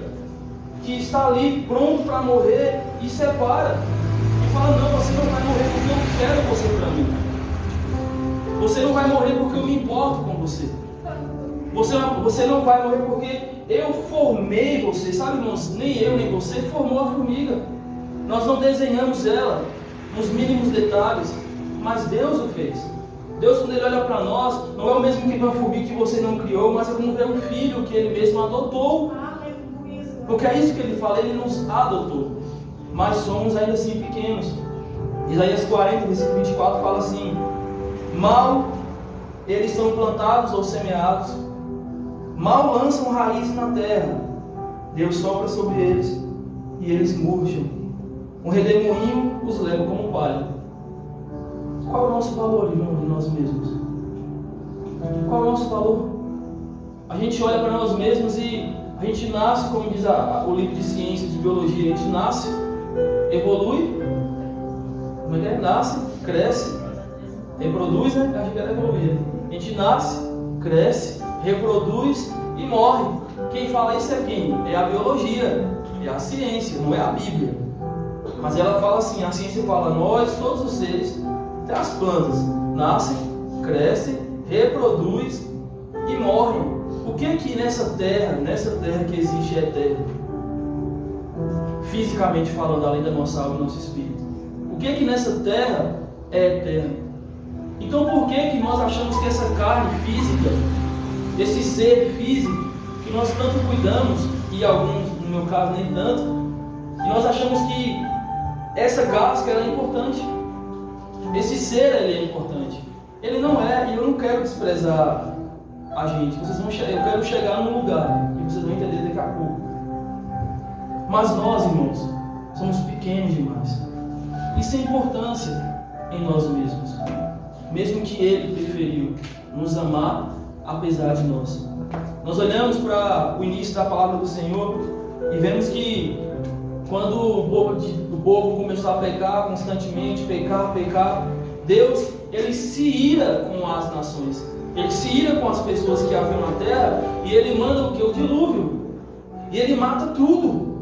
que está ali pronto para morrer e separa. E fala, não, você não vai morrer porque eu quero você para mim. Você não vai morrer porque eu me importo com você. Você não vai morrer porque eu formei você. Sabe, irmãos, nem eu nem você formou a formiga. Nós não desenhamos ela nos mínimos detalhes, mas Deus o fez. Deus, quando Ele olha para nós, não é o mesmo que uma formiga que você não criou, mas é como ver um filho que Ele mesmo adotou. Porque é isso que Ele fala, Ele nos adotou. Mas somos ainda assim pequenos. Isaías 40, versículo 24 fala assim: mal eles são plantados ou semeados, mal lançam raízes na terra, Deus sopra sobre eles e eles murcham. Um redemoinho os leva como palha. Qual é o nosso valor, irmão, de nós mesmos? Qual é o nosso valor? A gente olha para nós mesmos e a gente nasce, como diz o livro de ciência, de biologia, a gente nasce, evolui, como é que é? Nasce, cresce, reproduz, né? A gente quer evoluir. A gente nasce, cresce, reproduz e morre. Quem fala isso é quem? É a biologia, é a ciência, não é a Bíblia. Mas ela fala assim, a ciência fala, nós, todos os seres, até as plantas, nascem, crescem, reproduz e morrem. O que aqui nessa terra que existe é eterno? Fisicamente falando, além da nossa alma e do nosso espírito. O que aqui nessa terra é eterno? Então por que nós achamos que essa carne física, esse ser físico, que nós tanto cuidamos, e alguns, no meu caso, nem tanto, e nós achamos que essa casca ela é importante? Esse ser ele é importante. Ele não é, e eu não quero desprezar a gente. Eu quero chegar num lugar e vocês vão entender daqui a pouco. Mas nós, irmãos, somos pequenos demais. Isso é importância em nós mesmos. Mesmo que Ele preferiu nos amar apesar de nós. Nós olhamos para o início da palavra do Senhor e vemos que quando o povo começou a pecar constantemente, pecar, Deus, Ele se ira com as nações. Ele se ira com as pessoas que haviam na terra e Ele manda o que? O dilúvio. E Ele mata tudo.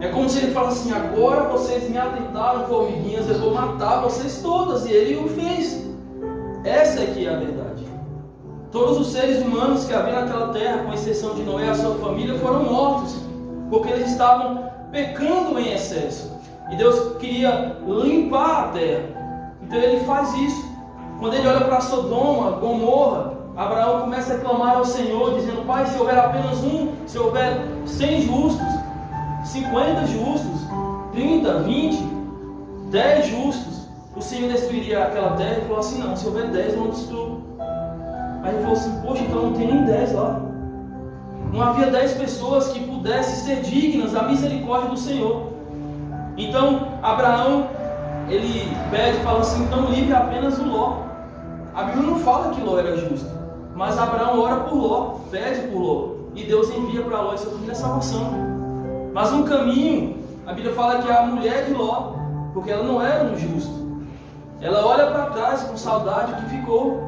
É como se Ele falasse assim, agora vocês me atentaram, formiguinhas, eu vou matar vocês todas. E Ele o fez. Essa é que é a verdade. Todos os seres humanos que haviam naquela terra, com exceção de Noé e a sua família, foram mortos. Porque eles estavam pecando em excesso. E Deus queria limpar a terra. Então Ele faz isso. Quando Ele olha para Sodoma, Gomorra, Abraão começa a clamar ao Senhor, dizendo, Pai, se houver apenas se houver 100 justos, 50 justos, 30, 20, 10 justos, o Senhor destruiria aquela terra? Ele falou assim: não, se houver 10 eu não destruo. Aí ele falou assim: poxa, então não tem nem 10 lá. Não havia 10 pessoas que pudessem ser dignas da misericórdia do Senhor. Então Abraão, ele pede e fala assim: então livre apenas o Ló. A Bíblia não fala que Ló era justo, mas Abraão ora por Ló, pede por Ló, e Deus envia para Ló e sua família a salvação. Mas um caminho, a Bíblia fala que é a mulher de Ló, porque ela não era um justo. Ela olha para trás com saudade do que ficou,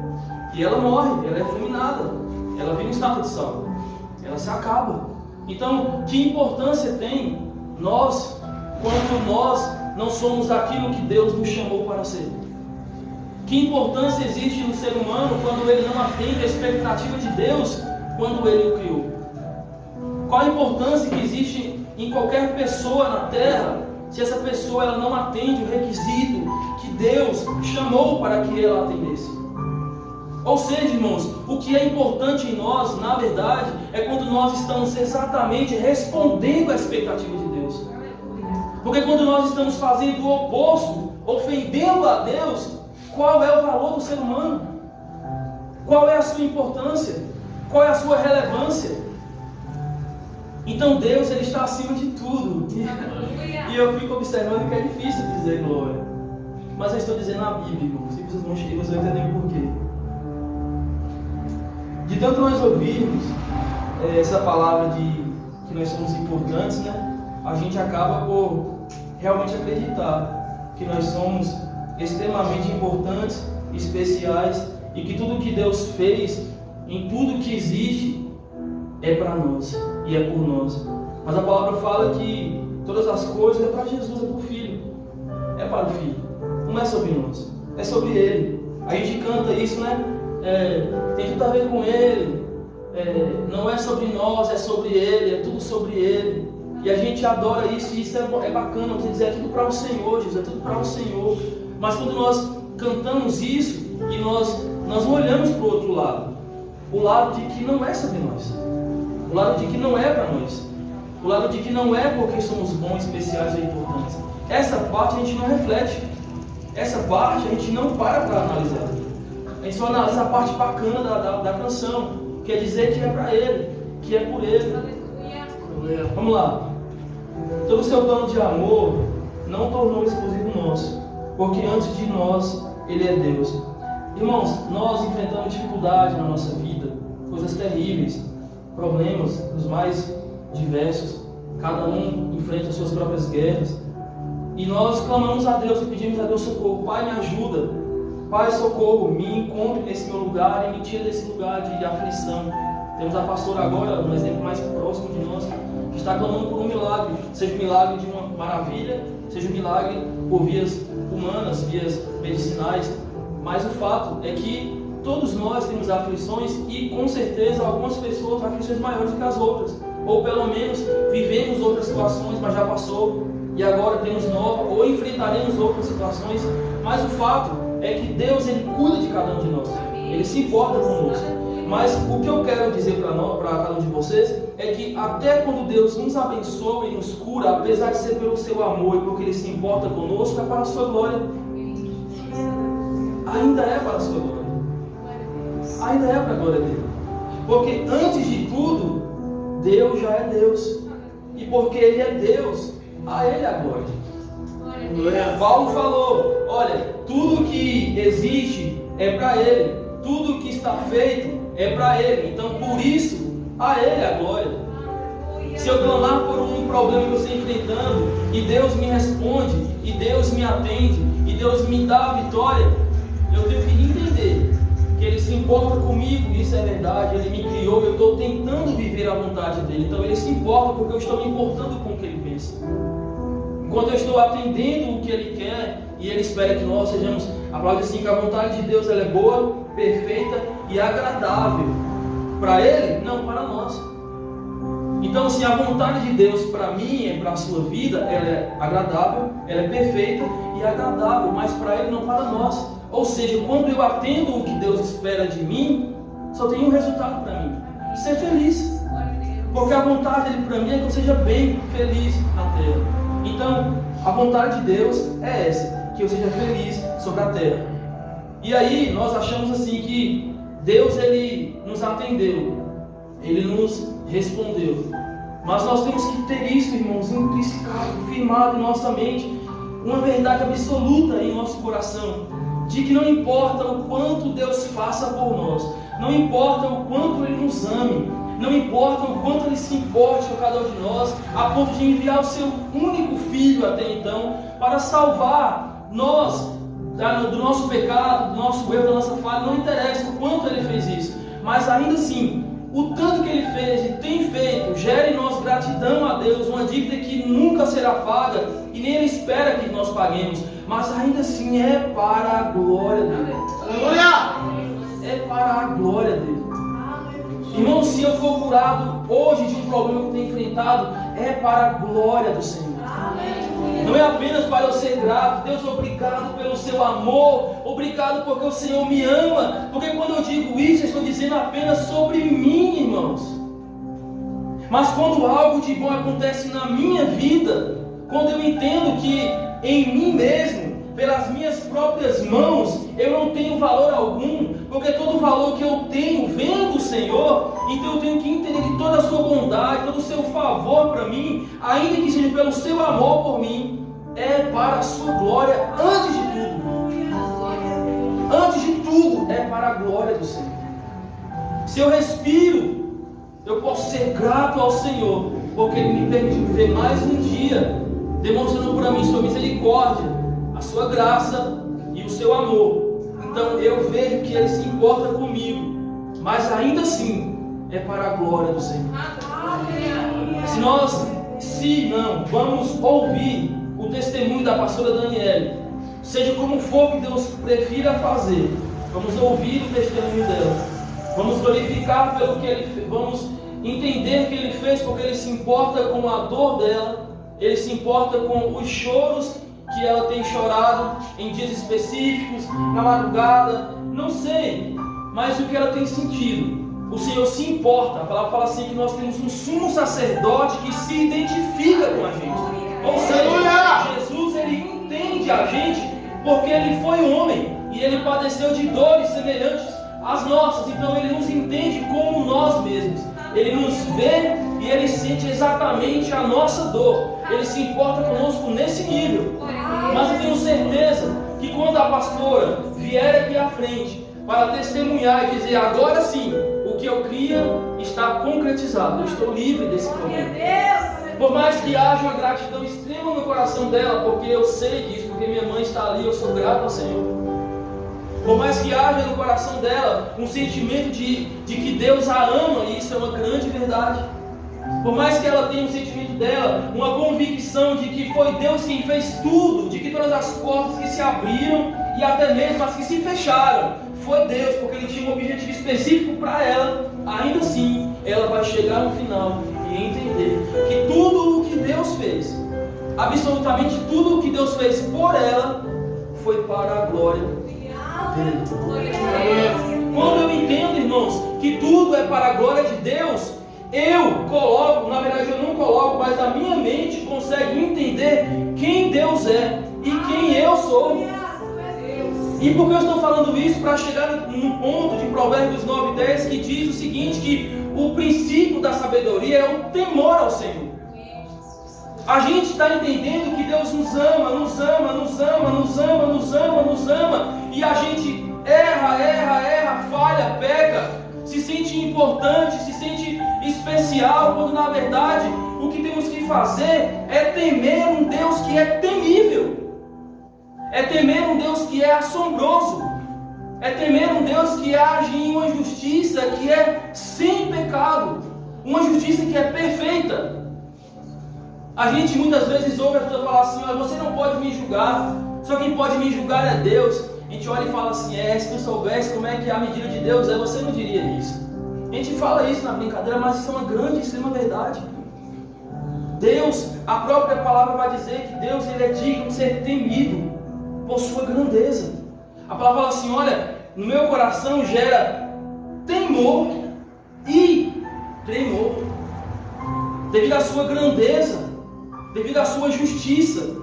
e ela morre, ela é fulminada, ela vira um estátua de sal, ela se acaba. Então, que importância tem nós, quando nós não somos aquilo que Deus nos chamou para ser? Que importância existe no ser humano quando ele não atende a expectativa de Deus quando ele o criou? Qual a importância que existe em qualquer pessoa na terra se essa pessoa ela não atende o requisito que Deus chamou para que ela atendesse? Ou seja, irmãos, o que é importante em nós, na verdade, é quando nós estamos exatamente respondendo à expectativa de Deus. Porque quando nós estamos fazendo o oposto, ofendendo a Deus, qual é o valor do ser humano? Qual é a sua importância? Qual é a sua relevância? Então Deus, ele está acima de tudo. E eu fico observando que é difícil dizer glória. Mas eu estou dizendo na Bíblia, irmãos, e vocês vão entender o porquê. De tanto nós ouvirmos essa palavra de que nós somos importantes, né? A gente acaba por realmente acreditar que nós somos extremamente importantes, especiais, e que tudo que Deus fez, em tudo que existe, é para nós e é por nós. Mas a palavra fala que todas as coisas é para Jesus, é para o Filho, é para o Filho, não é sobre nós, é sobre Ele. A gente canta isso, né? Tem tudo a ver com Ele, não é sobre nós, é sobre Ele, é tudo sobre Ele. E a gente adora isso, e isso é bacana, você dizer, é tudo para o Senhor, Jesus, é tudo para o Senhor. Mas quando nós cantamos isso e nós não olhamos para o outro lado, o lado de que não é sobre nós, o lado de que não é para nós, o lado de que não é porque somos bons, especiais ou importantes. Essa parte a gente não reflete, essa parte a gente não para analisar. A gente só analisa a parte bacana da canção, quer dizer que é para Ele, que é por Ele. Vamos lá. Todo o seu plano de amor não tornou exclusivo nosso, porque antes de nós Ele é Deus. Irmãos, nós enfrentamos dificuldade na nossa vida, coisas terríveis, problemas dos mais diversos, cada um enfrenta as suas próprias guerras, e nós clamamos a Deus e pedimos a Deus socorro. Pai, me ajuda, Pai, socorro, me encontre nesse meu lugar e me tire desse lugar de aflição. Temos a pastora agora, um exemplo mais próximo de nós, que está clamando por um milagre, seja um milagre de uma maravilha, seja um milagre por vias humanas, vias medicinais. Mas o fato é que todos nós temos aflições, e com certeza algumas pessoas aflições maiores do que as outras, ou pelo menos vivemos outras situações, mas já passou e agora temos nova, ou enfrentaremos outras situações. Mas o fato é que Deus, Ele cuida de cada um de nós, Ele se importa conosco. Mas o que eu quero dizer para cada um de vocês é que até quando Deus nos abençoa e nos cura, apesar de ser pelo seu amor e porque Ele se importa conosco, é para a sua glória. Ainda é para a sua glória. Ainda é para a glória dele. Porque antes de tudo, Deus já é Deus. E porque Ele é Deus, a Ele é a glória. Paulo falou, olha, tudo que existe é para Ele. Tudo que está feito é para Ele. Então, por isso, a Ele é a glória. Se eu clamar por um problema que eu estou enfrentando, e Deus me responde, e Deus me atende, e Deus me dá a vitória, eu tenho que entender que Ele se importa comigo, isso é verdade, Ele me criou, eu estou tentando viver a vontade dEle. Então Ele se importa porque eu estou me importando com o que Ele pensa. Enquanto eu estou atendendo o que Ele quer, e Ele espera que nós sejamos, a palavra diz assim, que a vontade de Deus ela é boa, perfeita e agradável. Para Ele, não para nós. Então, se a vontade de Deus para mim e para a sua vida, ela é agradável, ela é perfeita e agradável, mas para Ele, não para nós. Ou seja, quando eu atendo o que Deus espera de mim, só tem um resultado para mim: ser feliz. Porque a vontade dele para mim é que eu seja bem feliz na terra. Então, a vontade de Deus é essa, que eu seja feliz sobre a terra. E aí, nós achamos assim que Deus, Ele nos atendeu, Ele nos respondeu. Mas nós temos que ter isso, irmãos, intrinsecado, firmado em nossa mente, uma verdade absoluta em nosso coração, de que não importa o quanto Deus faça por nós, não importa o quanto Ele nos ame, não importa o quanto Ele se importe com cada um de nós, a ponto de enviar o seu único Filho até então, para salvar nós do nosso pecado, do nosso erro, da nossa falha. Não interessa o quanto Ele fez isso, mas ainda assim, o tanto que Ele fez e tem feito, gera em nós gratidão a Deus, uma dívida que nunca será paga e nem Ele espera que nós paguemos, mas ainda assim é para a glória dele. É para a glória dele. Irmão, se eu for curado hoje de um problema que eu tenho enfrentado, é para a glória do Senhor. Não é apenas para eu ser grato. Deus, obrigado pelo seu amor, obrigado porque o Senhor me ama, porque quando eu digo isso, eu estou dizendo apenas sobre mim, irmãos. Mas quando algo de bom acontece na minha vida, quando eu entendo que em mim mesmo, pelas minhas próprias mãos, eu não tenho valor algum, porque todo o valor que eu tenho vem do Senhor, então eu tenho que entender que toda a sua bondade, todo o seu favor para mim, ainda que seja pelo seu amor por mim, é para a sua glória antes de tudo. Antes de tudo, é para a glória do Senhor. Se eu respiro, eu posso ser grato ao Senhor, porque Ele me permitiu viver mais um dia, demonstrando para mim sua misericórdia, a sua graça e o seu amor. Então eu vejo que Ele se importa comigo, mas ainda assim é para a glória do Senhor. Se não vamos ouvir o testemunho da pastora Daniele, seja como for que Deus prefira fazer, vamos ouvir o testemunho dela, vamos glorificar pelo que Ele fez, vamos entender que Ele fez, porque Ele se importa com a dor dela, Ele se importa com os choros que ela tem chorado em dias específicos, na madrugada, não sei, mas o que ela tem sentido. O Senhor se importa. A palavra fala assim que nós temos um sumo sacerdote que se identifica com a gente. Ou seja, Jesus, Ele entende a gente porque Ele foi homem e Ele padeceu de dores semelhantes às nossas. Então Ele nos entende como nós mesmos. Ele nos vê e Ele sente exatamente a nossa dor. Ele se importa conosco nesse nível. Mas eu tenho certeza que quando a pastora vier aqui à frente para testemunhar e dizer: agora sim, o que eu cria está concretizado, eu estou livre desse problema. Por mais que haja uma gratidão extrema no coração dela, porque eu sei disso, porque minha mãe está ali, eu sou grato ao Senhor. Por mais que haja no coração dela um sentimento de que Deus a ama, e isso é uma grande verdade. Por mais que ela tenha um sentimento dela, uma convicção de que foi Deus quem fez tudo, de que todas as portas que se abriram e até mesmo as que se fecharam, foi Deus, porque Ele tinha um objetivo específico para ela, ainda assim, ela vai chegar no final e entender que tudo o que Deus fez, absolutamente tudo o que Deus fez por ela, foi para a glória dele. Quando eu entendo, irmãos, que tudo é para a glória de Deus, eu coloco, na verdade eu não coloco, mas a minha mente consegue entender quem Deus é e quem eu sou. E por que eu estou falando isso? Para chegar no ponto de Provérbios 9:10 que diz o seguinte, que o princípio da sabedoria é o temor ao Senhor. A gente está entendendo que Deus nos ama, nos ama, nos ama, nos ama, nos ama, nos ama, e a gente erra, falha, peca, se sente importante, se sente especial, quando na verdade o que temos que fazer é temer um Deus que é temível, é temer um Deus que é assombroso, é temer um Deus que age em uma justiça que é sem pecado, uma justiça que é perfeita. A gente muitas vezes ouve a pessoa falar assim: você não pode me julgar, só quem pode me julgar é Deus. A gente olha e fala assim: se tu soubesse como é que a medida de Deus é, você não diria isso. A gente fala isso na brincadeira, mas isso é uma grande, extrema verdade. Deus, a própria palavra vai dizer que Deus, Ele é digno de ser temido por sua grandeza. A palavra fala assim: olha, no meu coração gera temor e tremor, devido à sua grandeza. devido à sua justiça.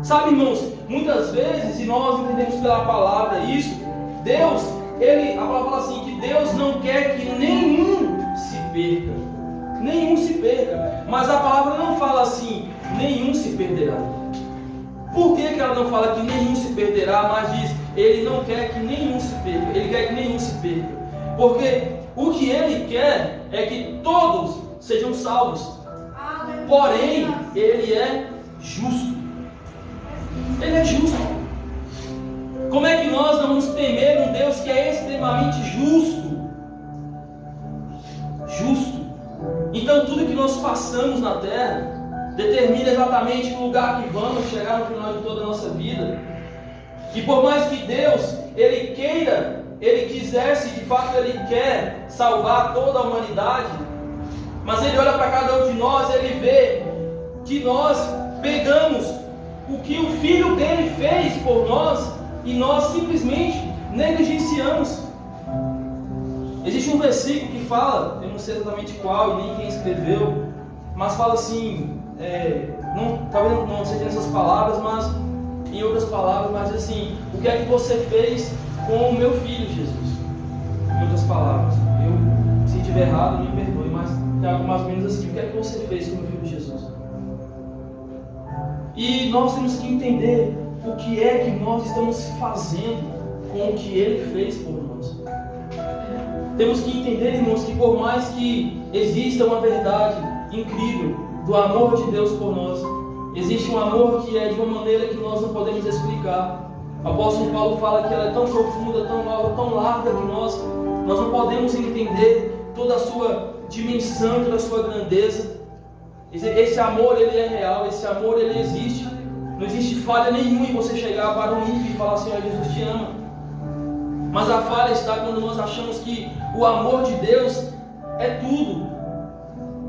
Sabe, irmãos, muitas vezes, e nós entendemos pela palavra isso, Deus, a palavra fala assim, que Deus não quer que nenhum se perca. Nenhum se perca. Mas a palavra não fala assim, nenhum se perderá. Por que ela não fala que nenhum se perderá, mas diz, Ele não quer que nenhum se perca. Ele quer que nenhum se perca. Porque o que Ele quer é que todos sejam salvos. Porém, Ele é justo. Ele é justo. Como é que nós não vamos temer um Deus que é extremamente justo? Justo. Então tudo que nós passamos na terra determina exatamente o lugar que vamos chegar no final de toda a nossa vida. E por mais que Deus, Ele queira, Ele quisesse, de fato Ele quer salvar toda a humanidade, mas Ele olha para cada um de nós, Ele vê que nós pegamos o que o Filho dele fez por nós e nós simplesmente negligenciamos. Existe um versículo que fala, eu não sei exatamente qual e nem quem escreveu, mas fala assim, talvez não seja nessas palavras, mas em outras palavras, mas assim, o que é que você fez com o meu filho Jesus? Em outras palavras, se estiver errado, me perdoe, mas tem algo mais ou menos assim, o que é que você fez com o meu filho Jesus? E nós temos que entender o que é que nós estamos fazendo com o que Ele fez por nós. Temos que entender, irmãos, que por mais que exista uma verdade incrível do amor de Deus por nós, existe um amor que é de uma maneira que nós não podemos explicar. O apóstolo Paulo fala que ela é tão profunda, tão alta, tão larga que nós não podemos entender toda a sua dimensão, toda a sua grandeza. Esse amor, ele é real, esse amor, ele existe. Não existe falha nenhuma em você chegar para um ímpio e falar assim, olha, Jesus te ama. Mas a falha está quando nós achamos que o amor de Deus é tudo.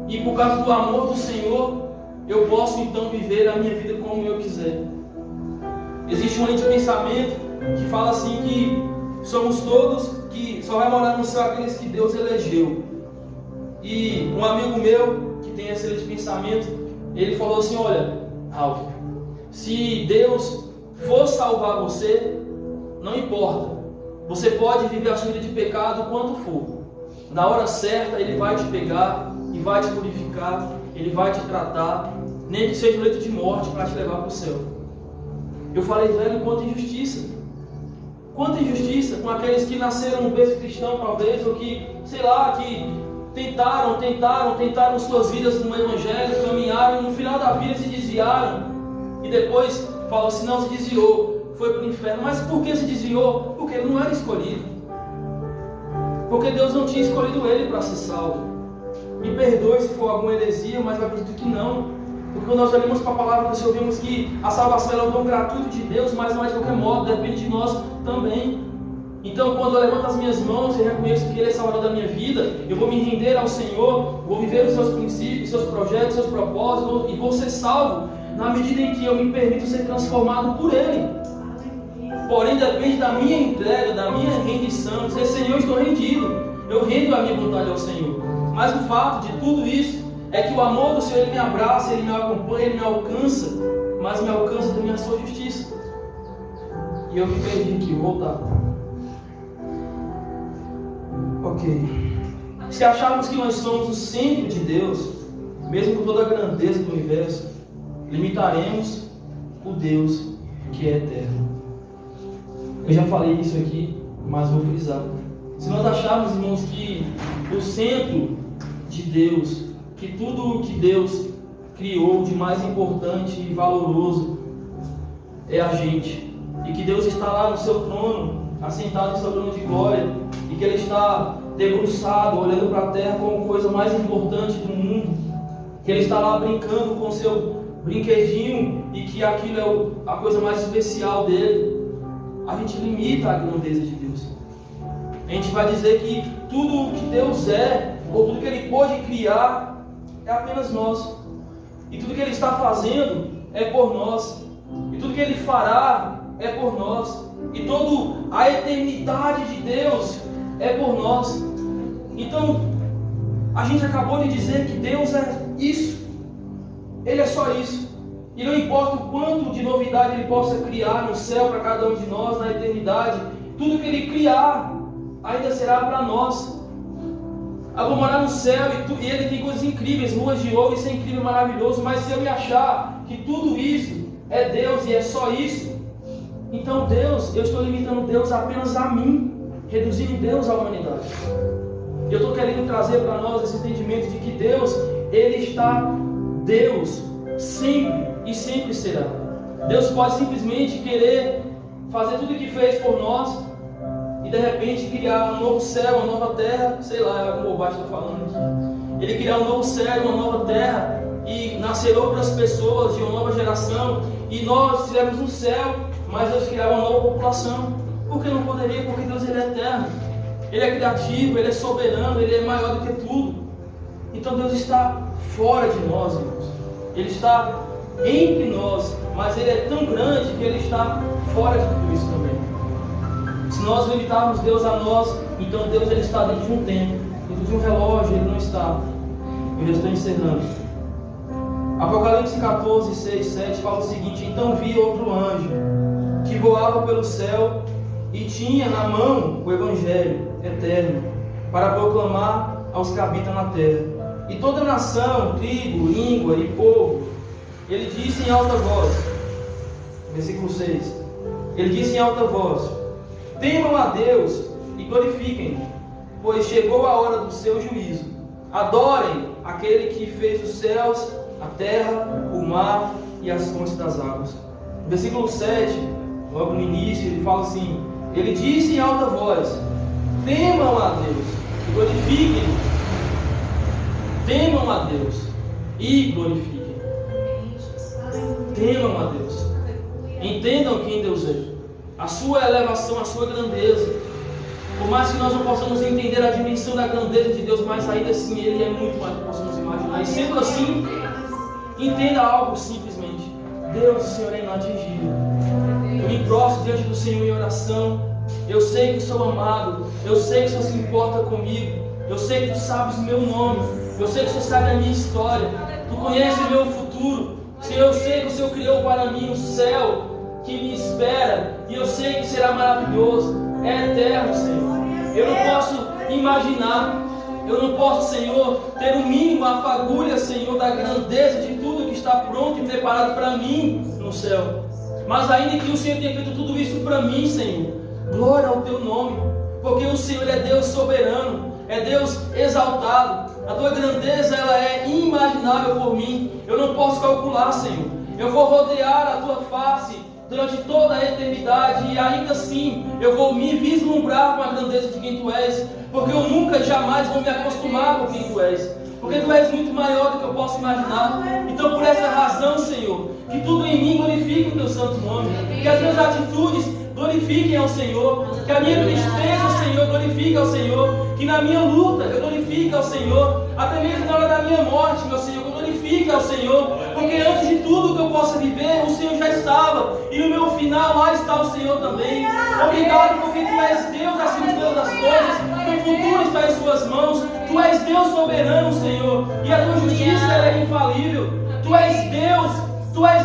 E por causa do amor do Senhor, eu posso então viver a minha vida como eu quiser. Existe uma linha de pensamento que fala assim que somos todos, que só vai morar no céu aqueles que Deus elegeu. E um amigo meu, que tem essa linha de pensamento, ele falou assim, olha, Ralf, se Deus for salvar você, não importa. Você pode viver a sua vida de pecado quanto for. Na hora certa, Ele vai te pegar e vai te purificar. Ele vai te tratar, nem que seja um leito de morte para te levar para o céu. Eu falei, velho, quanta injustiça. Quanta injustiça com aqueles que nasceram no berço cristão, talvez, ou que, sei lá, que tentaram suas vidas no Evangelho, caminharam e no final da vida se desviaram. E depois falam assim, não, se desviou, foi para o inferno. Mas por que se desviou? Porque ele não era escolhido. Porque Deus não tinha escolhido ele para ser salvo. Me perdoe se for alguma heresia, mas eu acredito que não. Porque quando nós olhamos para a palavra, nós ouvimos que a salvação é um dom gratuito de Deus, mas não é de qualquer modo, depende de nós também. Então, quando eu levanto as minhas mãos e reconheço que Ele é Salvador da minha vida, eu vou me render ao Senhor, vou viver os seus princípios, seus projetos, seus propósitos, e vou ser salvo na medida em que eu me permito ser transformado por Ele. Porém, depende da minha entrega, da minha rendição. Dizer, Senhor, estou rendido, eu rendo a minha vontade ao Senhor. Mas o fato de tudo isso é que o amor do Senhor, Ele me abraça, Ele me acompanha, Ele me alcança, mas me alcança também a sua justiça. E eu me perdi aqui, vou voltar. Ok. Se acharmos que nós somos o centro de Deus, mesmo com toda a grandeza do universo, limitaremos o Deus que é eterno. Eu já falei isso aqui, mas vou frisar. Se nós acharmos, irmãos, que o centro de Deus, que tudo o que Deus criou de mais importante e valoroso é a gente, e que Deus está lá no seu trono, assentado em seu trono de glória, e que Ele está debruçado, olhando para a terra como coisa mais importante do mundo, que Ele está lá brincando com seu brinquedinho e que aquilo é a coisa mais especial dele, a gente limita a grandeza de Deus. A gente vai dizer que tudo o que Deus é, ou tudo que Ele pode criar, é apenas nós. E tudo que Ele está fazendo é por nós. E tudo que Ele fará é por nós. E toda a eternidade de Deus é por nós. Então, a gente acabou de dizer que Deus é isso. Ele é só isso. E não importa o quanto de novidade Ele possa criar no céu para cada um de nós, na eternidade, tudo que Ele criar ainda será para nós. Eu vou morar no céu e Ele tem coisas incríveis, ruas de ouro, isso é incrível, maravilhoso, mas se eu me achar que tudo isso é Deus e é só isso, então Deus, eu estou limitando Deus apenas a mim, reduzindo Deus à humanidade. Eu estou querendo trazer para nós esse entendimento de que Deus, Ele está Deus sempre e sempre será. Deus pode simplesmente querer fazer tudo o que fez por nós e de repente criar um novo céu, uma nova terra, sei lá, é algum bobagem que estou falando aqui. Ele criar um novo céu, uma nova terra e nascer outras pessoas de uma nova geração e nós estivemos no céu, mas Deus criar uma nova população. Por que não poderia? Porque Deus, Ele é eterno, Ele é criativo, Ele é soberano, Ele é maior do que tudo. Então Deus está fora de nós, irmãos. Ele está entre nós, mas Ele é tão grande que Ele está fora de tudo isso também. Se nós limitarmos Deus a nós, então Deus, Ele está dentro de um tempo, dentro de um relógio, Ele não está. Eu já estou encerrando. Apocalipse 14, 6, 7 fala o seguinte: então vi outro anjo que voava pelo céu e tinha na mão o Evangelho eterno para proclamar aos que habitam na terra, e toda nação, tribo, língua e povo. Ele disse em alta voz, versículo 6, ele disse em alta voz: temam a Deus e glorifiquem, pois chegou a hora do seu juízo. Adorem aquele que fez os céus, a terra, o mar e as fontes das águas. Versículo 7, logo no início, ele fala assim: ele disse em alta voz: temam a Deus e glorifiquem. Temam a Deus e glorifiquem. Temam a Deus. Entendam quem Deus é, a sua elevação, a sua grandeza. Por mais que nós não possamos entender a dimensão da grandeza de Deus, mas ainda assim Ele é muito mais do que possamos imaginar. E sendo assim, entenda algo simplesmente: Deus, o Senhor, é inatingível. Eu me prostro diante do Senhor em oração. Eu sei que sou amado. Eu sei que o Senhor se importa comigo. Eu sei que Tu sabes o meu nome. Eu sei que o Senhor sabe a minha história. Tu conheces o meu futuro. Senhor, eu sei que o Senhor criou para mim um céu que me espera. E eu sei que será maravilhoso. É eterno, Senhor. Eu não posso imaginar. Eu não posso, Senhor, ter o mínimo a fagulha, Senhor, da grandeza de tudo que está pronto e preparado para mim no céu. Mas ainda que o Senhor tenha feito tudo isso para mim, Senhor, glória ao Teu nome. Porque o Senhor é Deus soberano. É Deus exaltado. A Tua grandeza, ela é inimaginável por mim. Eu não posso calcular, Senhor. Eu vou rodear a Tua face durante toda a eternidade, e ainda assim eu vou me vislumbrar com a grandeza de quem Tu és, porque eu nunca, jamais vou me acostumar com quem Tu és, porque Tu és muito maior do que eu posso imaginar. Então, por essa razão, Senhor, que tudo em mim glorifique o Teu santo nome, que as minhas atitudes glorifiquem ao Senhor, que a minha tristeza, Senhor, glorifique ao Senhor, que na minha luta eu glorifique ao Senhor, até mesmo na hora da minha morte, meu Senhor, glorifique ao Senhor, porque antes de tudo que eu possa viver, o Senhor já estava, e no meu final lá está o Senhor também. Obrigado, porque Tu és Deus acima de todas as coisas, o futuro está em Suas mãos. Tu és Deus soberano, Senhor, e a Tua justiça ela é infalível. Tu és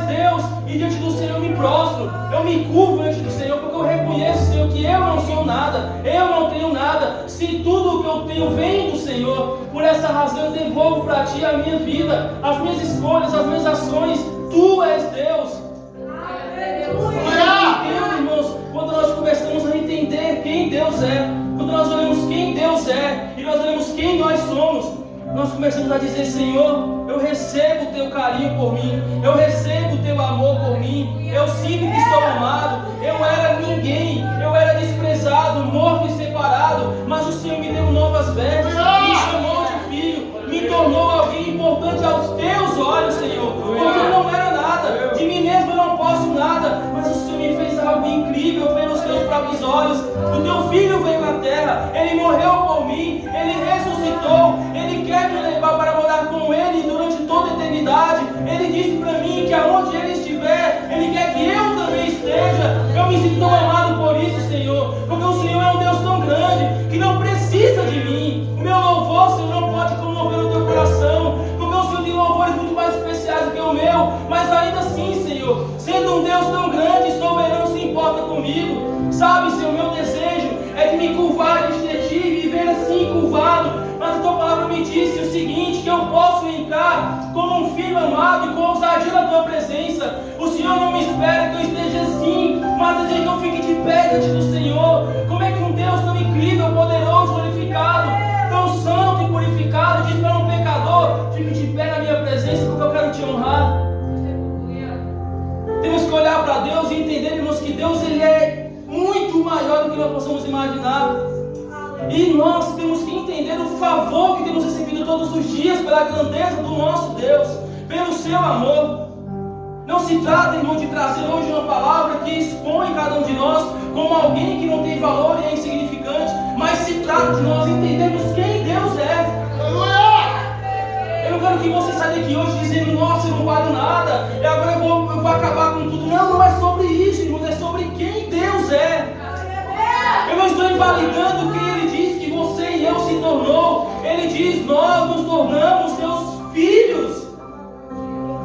Deus, e diante do Senhor eu me prostro, eu me curvo diante do Senhor, porque eu reconheço, Senhor, que eu não sou nada, eu não tenho nada, se tudo o que eu tenho vem do Senhor. Por essa razão eu devolvo para Ti a minha vida, as minhas escolhas, as minhas ações. Tu és Deus. Entendo, irmãos, quando nós começamos a entender quem Deus é, quando nós olhamos quem Dedeus é, e nós olhamos quem nós somos, nós começamos a dizer: Senhor, eu recebo o Teu carinho por mim, eu recebo o Teu amor por mim, eu sinto que sou amado. Eu era ninguém, eu era desprezado, morto e separado, mas o Senhor me deu novas vestes, me chamou de filho, me tornou alguém importante aos Teus olhos, Senhor, porque eu não era nada, de mim mesmo eu não posso nada, mas o Senhor me fez algo incrível pelos Teus próprios olhos. O Teu Filho veio na terra, Ele morreu por mim, Ele ressuscitou, Ele quer me levar para morar com Ele durante toda a eternidade. Ele disse para mim que aonde Ele estiver, Ele quer que eu também esteja. Eu me sinto tão amado por isso, Senhor, porque o Senhor é um Deus tão grande que não precisa de mim. O meu louvor, Senhor, não pode comover o Teu coração, porque o Senhor tem louvores muito mais especiais do que o na tua presença. O Senhor não me espera que eu esteja assim, mas deseja que eu fique de pé diante do Senhor. Como é que um Deus tão incrível, poderoso, glorificado, tão santo e purificado, diz para um pecador: fique de pé na minha presença porque eu quero te honrar? Temos que olhar para Deus e entender, irmãos, que Deus ele é muito maior do que nós possamos imaginar. E nós temos que entender o favor que temos recebido todos os dias pela grandeza do nosso Deus, pelo seu amor. Não se trata, irmão, de trazer hoje uma palavra que expõe cada um de nós como alguém que não tem valor e é insignificante, mas se trata de nós entendermos quem Deus é. Eu não quero que você saia daqui hoje dizendo: nossa, eu não valho nada, e agora eu vou acabar com tudo. Não, não é sobre isso, irmão, é sobre quem Deus é. Eu não estou invalidando quem Ele diz que você e eu se tornou. Ele diz: nós nos tornamos seus filhos.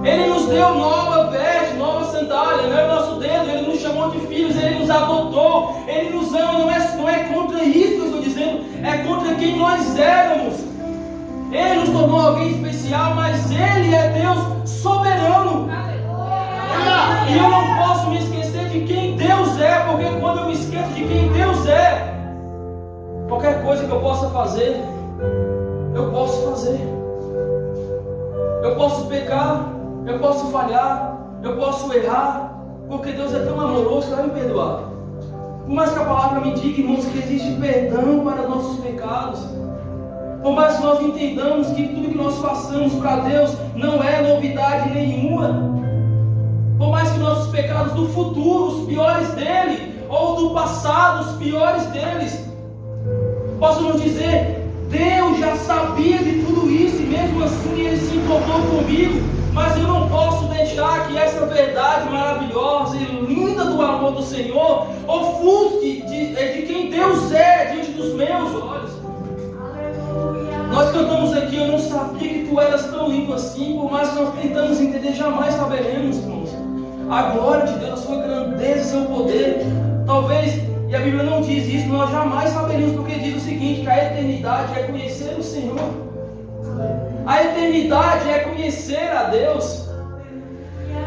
Ele nos deu nova veste, nova sandália, não é o nosso dedo. Ele nos chamou de filhos, Ele nos adotou, Ele nos ama. Não é contra isso que eu estou dizendo, é contra quem nós éramos. Ele nos tornou alguém especial, mas Ele é Deus soberano. E eu não posso me esquecer de quem Deus é, porque quando eu me esqueço de quem Deus é, qualquer coisa que eu possa fazer, eu posso fazer. Eu posso pecar, eu posso falhar, eu posso errar, porque Deus é tão amoroso que vai me perdoar. Por mais que a palavra me diga, irmãos, que existe perdão para nossos pecados, por mais que nós entendamos que tudo que nós façamos para Deus não é novidade nenhuma, por mais que nossos pecados do futuro, os piores dele, ou do passado, os piores deles, possam nos dizer: Deus já sabia de tudo isso e mesmo assim Ele se importou comigo. Mas eu não posso deixar que essa verdade maravilhosa e linda do amor do Senhor ofusque de quem Deus é diante dos meus olhos. Nós cantamos aqui: eu não sabia que tu eras tão lindo assim. Por mais que nós tentamos entender, jamais saberemos, irmãos, a glória de Deus, a sua grandeza, o seu poder. Talvez, e a Bíblia não diz isso, nós jamais saberemos, porque diz o seguinte: que a eternidade é conhecer o Senhor. A eternidade é conhecer a Deus.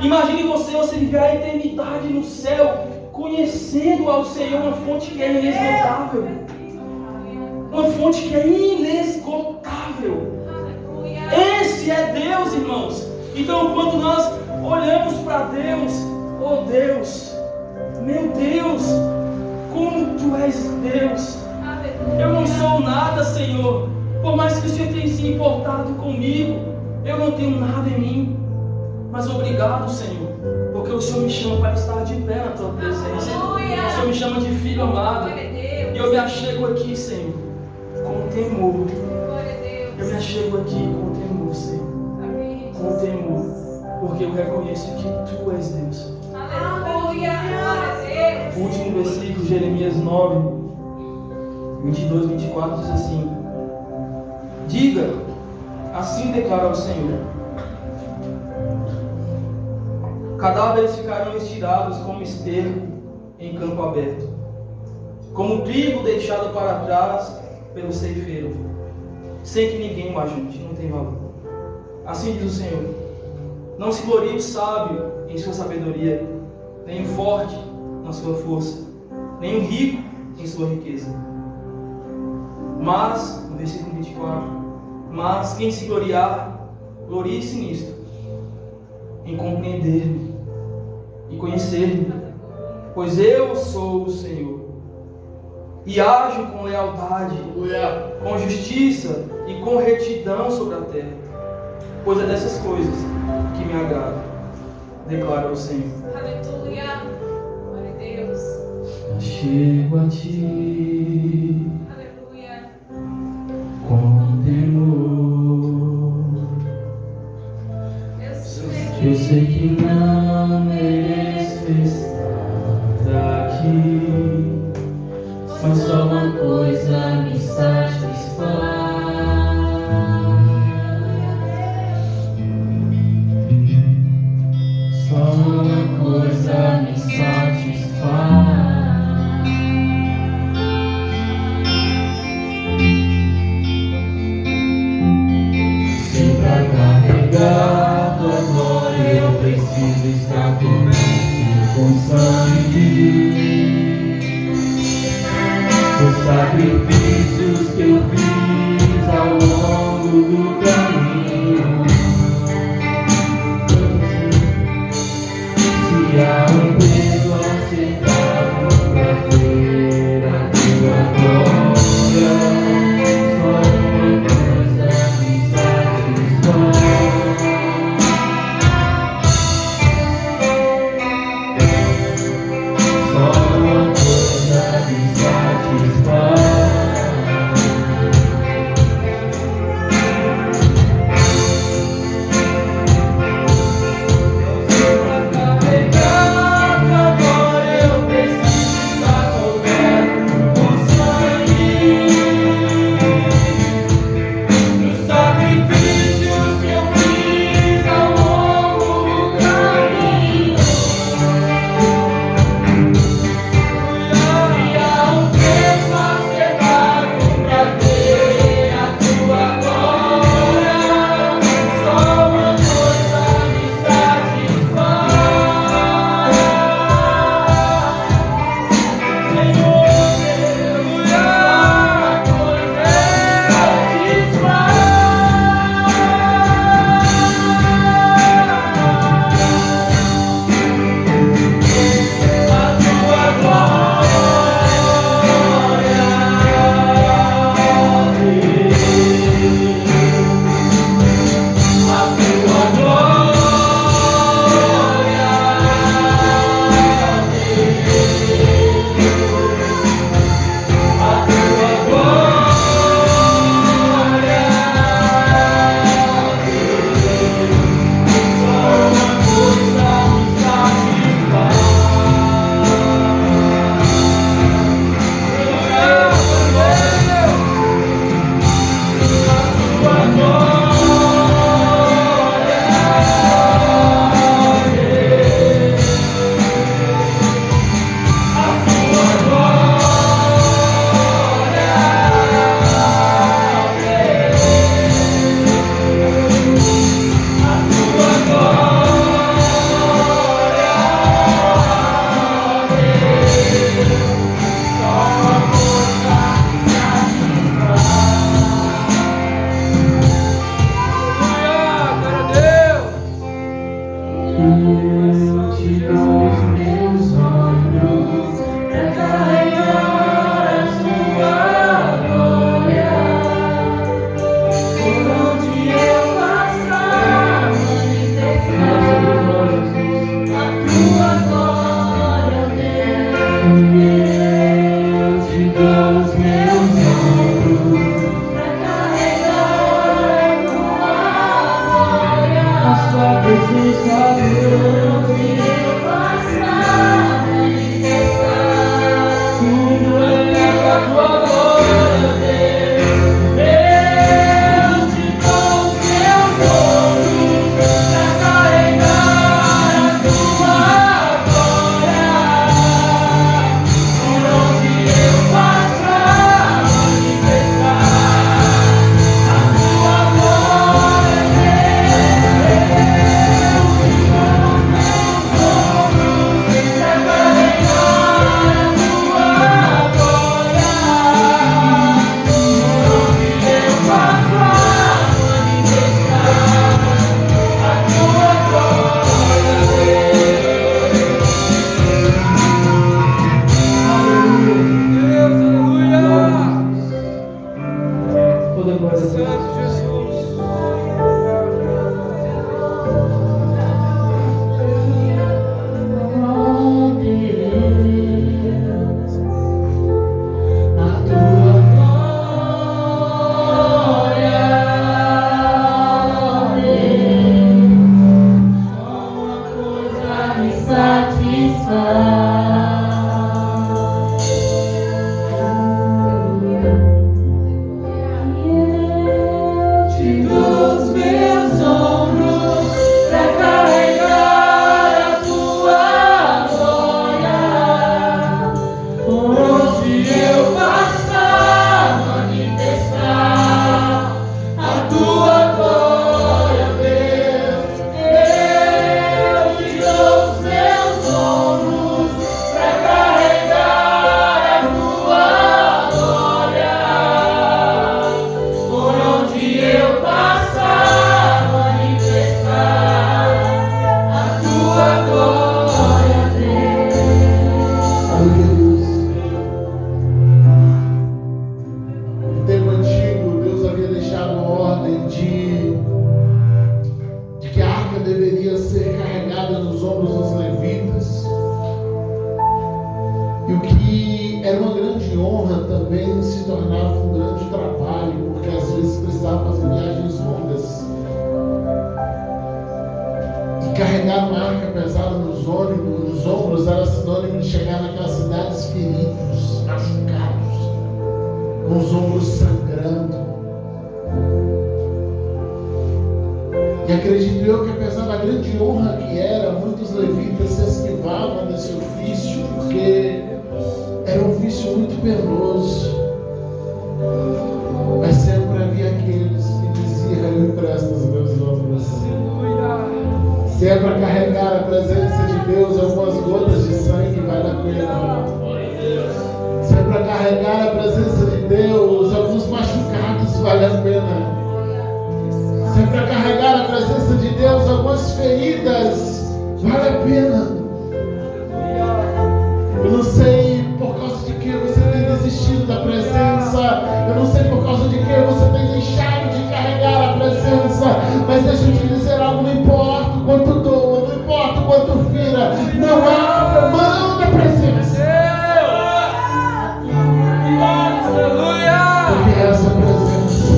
Imagine você viver a eternidade no céu, conhecendo ao Senhor, uma fonte que é inesgotável. Uma fonte que é inesgotável. Esse é Deus, irmãos. Então, quando nós olhamos para Deus, oh Deus, meu Deus, como Tu és Deus. Eu não sou nada, Senhor. Por mais que o Senhor tenha se importado comigo, eu não tenho nada em mim. Mas obrigado, Senhor, porque o Senhor me chama para estar de pé na Tua presença. O Senhor me chama de filho amado. E eu me achego aqui, Senhor, com temor. Eu me achego aqui com temor, Senhor. Com temor, porque eu reconheço que Tu és Deus. O último versículo, Jeremias 9, 22, 24, diz assim: diga, assim declara o Senhor: cadáveres ficarão estirados como esterco em campo aberto, como trigo deixado para trás pelo ceifeiro, sem que ninguém o ajunte. Não tem valor. Assim diz o Senhor: não se glorie o sábio em sua sabedoria, nem o forte na sua força, nem o rico em sua riqueza. Mas, no versículo 24, mas quem se gloriar, glorie-se nisto, em compreender-me e conhecer-me, pois eu sou o Senhor, e ajo com lealdade, com justiça e com retidão sobre a terra, pois é dessas coisas que me agrada, declara o Senhor. Aleluia, glória a Deus. Chego a Ti Aleluia. com temor. Eu sei que não mereço estar aqui, mas só uma coisa me satisfaz. Só uma coisa me satisfaz. Se pra carregar Tua glória eu preciso com sangue, os sacrifícios que eu fiz ao longo do caminho. Se há um peso aceitado pra ver a tua glória, só uma coisa me satisfaz. Só uma coisa me satisfaz. Te de que a arca deveria ser carregada nos ombros dos levitas. E o que era uma grande honra também se tornava um grande trabalho, porque às vezes precisava fazer viagens longas. E carregar uma arca pesada nos ombros era sinônimo de chegar naquelas cidades feridos, machucados, com os ombros sangrando. E acredito eu que, apesar da grande honra que era, muitos levitas se esquivavam desse ofício, porque era um ofício muito penoso. Mas sempre havia aqueles que diziam: eu empresto os meus ombros. Se é para carregar a presença de Deus, algumas gotas de sangue, vale a pena. Se é para carregar a presença de Deus, alguns machucados, vale a pena. Se é para carregar a presença de Deus, algumas feridas, vale a pena. Eu não sei por causa de que você tem desistido da presença, eu não sei por causa de que você tem deixado de carregar a presença, mas deixa eu te dizer algo: não importa o quanto doa, não importa o quanto fira, não abra mão da presença. Porque é essa presença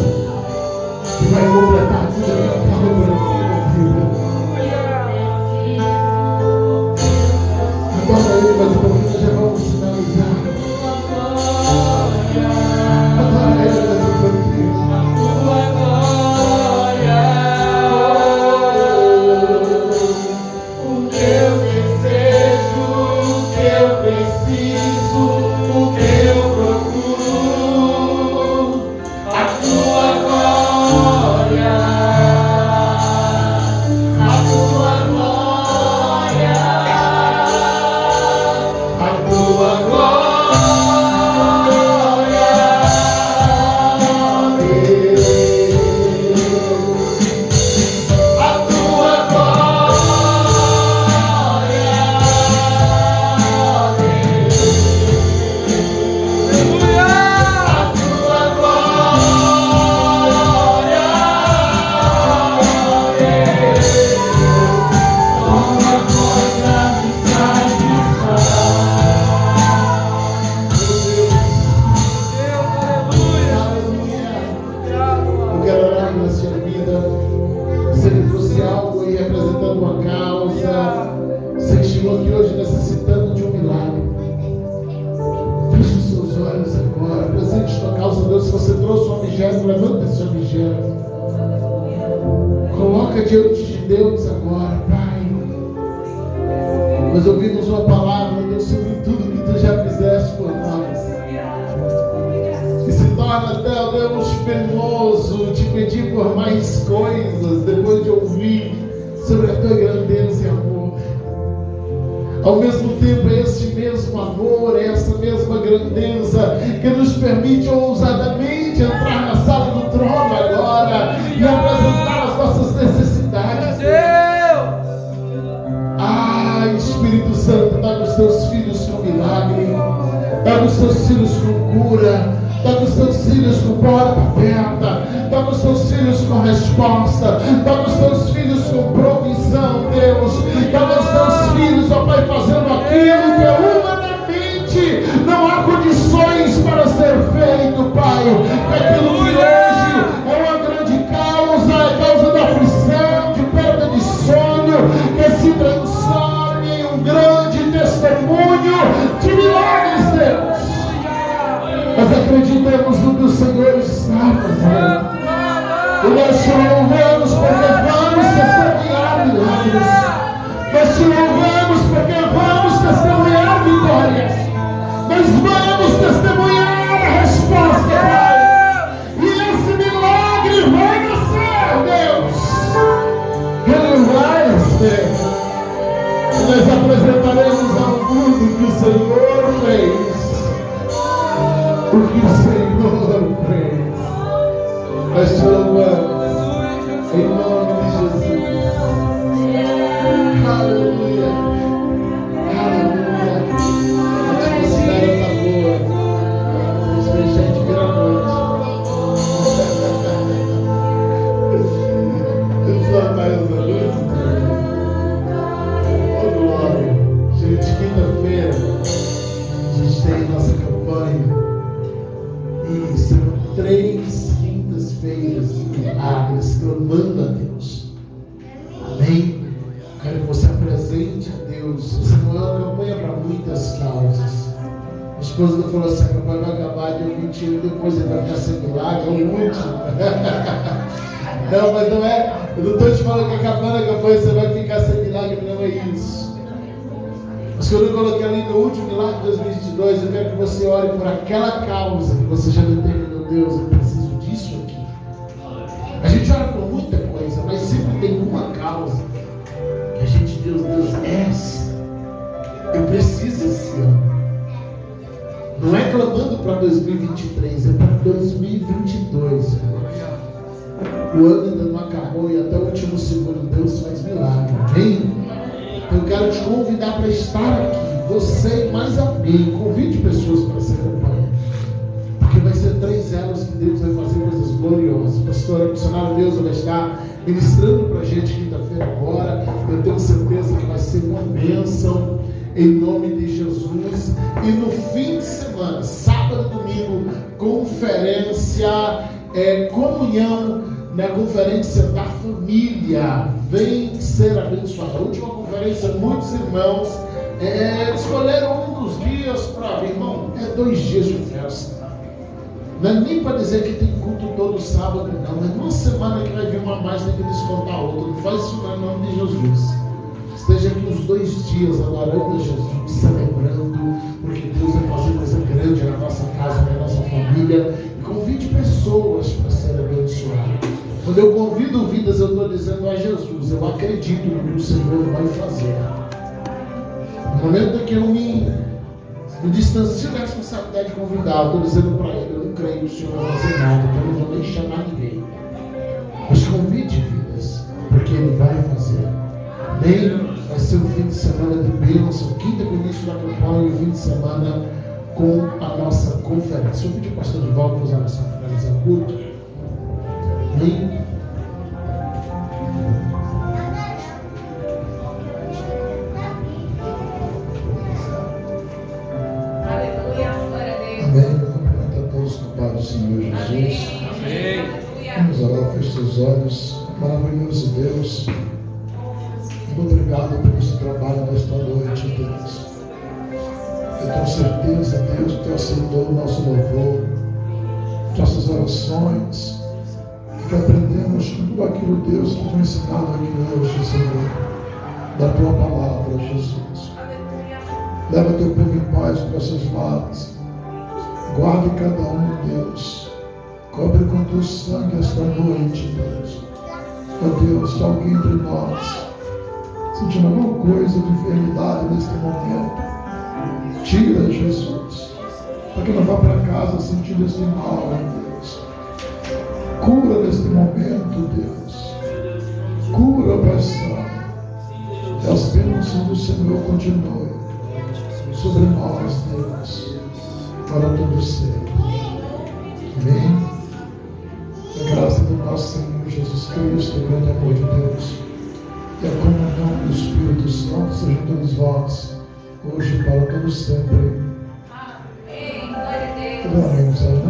que vai completar tudo que eu falo para você. Adora Ele, mas um pouquinho já vamos finalizar. Adora Ele, mas um pouquinho. O que eu desejo, o que eu preciso, o que eu procuro, a tua glória, a tua glória, a tua glória, Deus, a tua eu quero orar pela sua vida. Você que trouxe algo aí representando uma causa, você que chegou aqui hoje necessitando de um milagre, feche os seus olhos agora, presente tua causa, Deus. Se você trouxe um objeto, levanta esse objeto, coloca diante de Deus agora, Pai. Nós ouvimos uma palavra, Deus, sobre tudo que tu já fizeste por nós. E se torna até, ó Deus, penoso te pedir por mais coisas depois de ouvir sobre a tua grandeza e amor. Ao mesmo tempo, é esse mesmo amor, é essa mesma grandeza que nos permite ousadamente entrar na sala do trono agora e apresentar as nossas necessidades. Ah, Espírito Santo, dá nos teus filhos com milagre, dá nos teus filhos com cura, dá nos teus filhos com porta aberta, dá nos teus filhos com resposta, dá nos teus filhos com provisão, Deus, dá nos teus filhos, ó Pai, fazendo aquilo que humanamente não há condições para ser feito, Pai. Aquilo que hoje é uma grande causa, é causa da aflição, de perda de sonho, que se transforme em um grande testemunho de milagres, Deus. Nós acreditamos no que o Senhor está fazendo. E nós te louvamos porque vamos testemunhar milagres. Nós te louvamos porque vamos testemunhar vitórias. Nós vamos testemunhar a resposta, Pai. E esse milagre vai nascer, Deus. Ele vai nascer. E nós apresentaremos ao mundo que o Senhor fez. O que o Senhor fez. Nós te louvamos em nome de Jesus. Aleluia, aleluia. A atmosfera está boa. Vamos deixar de vir à noite. súplicas, clamando a Deus. Amém? Quero que você apresente a Deus. Essa não é uma campanha para muitas causas. A esposa falou assim: a campanha vai acabar dia 21, depois ele vai ficar sem milagre, é um último. Não, mas não é. Eu não estou te falando que acabando a campanha você vai ficar sem milagre, não é isso. Mas quando eu coloquei ali no último milagre de 2022, eu quero que você ore por aquela causa que você já determinou. Deus, eu preciso disso aqui. A gente ora por muita coisa, mas sempre tem uma causa que a gente, Deus, essa eu preciso esse ano. Não é clamando para 2023, é para 2022. O ano ainda não acabou e até o último segundo Deus faz milagre. Amém? Eu quero te convidar para estar aqui. Você e mais alguém. Convide pessoas para essa campanha. Porque vai ser 3 anos que Deus vai fazer coisas gloriosas. Pastora missionária Deus vai estar ministrando para a gente quinta-feira agora. Eu tenho certeza que vai ser uma bênção. Em nome de Jesus. E no fim de semana, sábado e domingo, conferência, comunhão, na conferência da família. Vem ser abençoado. A última conferência, muitos irmãos escolheram um dos dias para vir. Irmão, 2 dias de festa. Não é nem para dizer que tem culto todo sábado, não. É uma semana que vai vir uma mais, tem que descontar outra. Não faz isso no nome de Jesus. Esteja aqui os 2 dias adorando a Jesus, celebrando, porque Deus vai fazer coisa grande na nossa casa, na nossa família. E convide pessoas para serem abençoadas. Quando eu convido vidas, eu estou dizendo a Jesus, eu acredito no que o Senhor vai fazer. No momento em que eu me distancio da responsabilidade de convidar, eu estou dizendo para ele, eu não creio que o Senhor vai fazer nada, então eu não vou nem chamar ninguém. Mas convide vidas, porque Ele vai fazer. Amém? Vai ser um fim de semana de bênção, quinta com o início da campanha e o fim de semana com a nossa conferência. Eu pedi ao pastor de volta para usar a nossa finalizar o culto. Amém? Aleluia, glória a Deus. Amém. Eu cumprimento a todos com o Pai do Senhor Jesus. Amém. Vamos orar, feche seus olhos. Maravilhoso Deus. Muito obrigado por esse trabalho nesta noite, Deus. Eu tenho certeza, Deus, que Tu aceitou o nosso louvor, nossas orações, que aprendemos com tudo aquilo, Deus, que foi ensinado aqui hoje, Senhor, da Tua palavra, Jesus. Leva Teu povo em paz para seus lares. Guarde cada um, Deus. Cobre com Teu sangue esta noite, Deus. Ó Deus, se alguém entre nós sentindo alguma coisa de enfermidade neste momento, tira, Jesus, para que não vá para casa sentindo este mal, Deus. Cura neste momento, Deus. Cura, Pai Santo. Que as bênçãos do Senhor continuem sobre nós, Deus, para todo sempre. Amém. A graça do nosso Senhor Jesus Cristo, o grande amor de Deus, e a comunhão do Espírito Santo sejam todos vós, hoje e para todos sempre. Amém. Glória a Deus. Amém.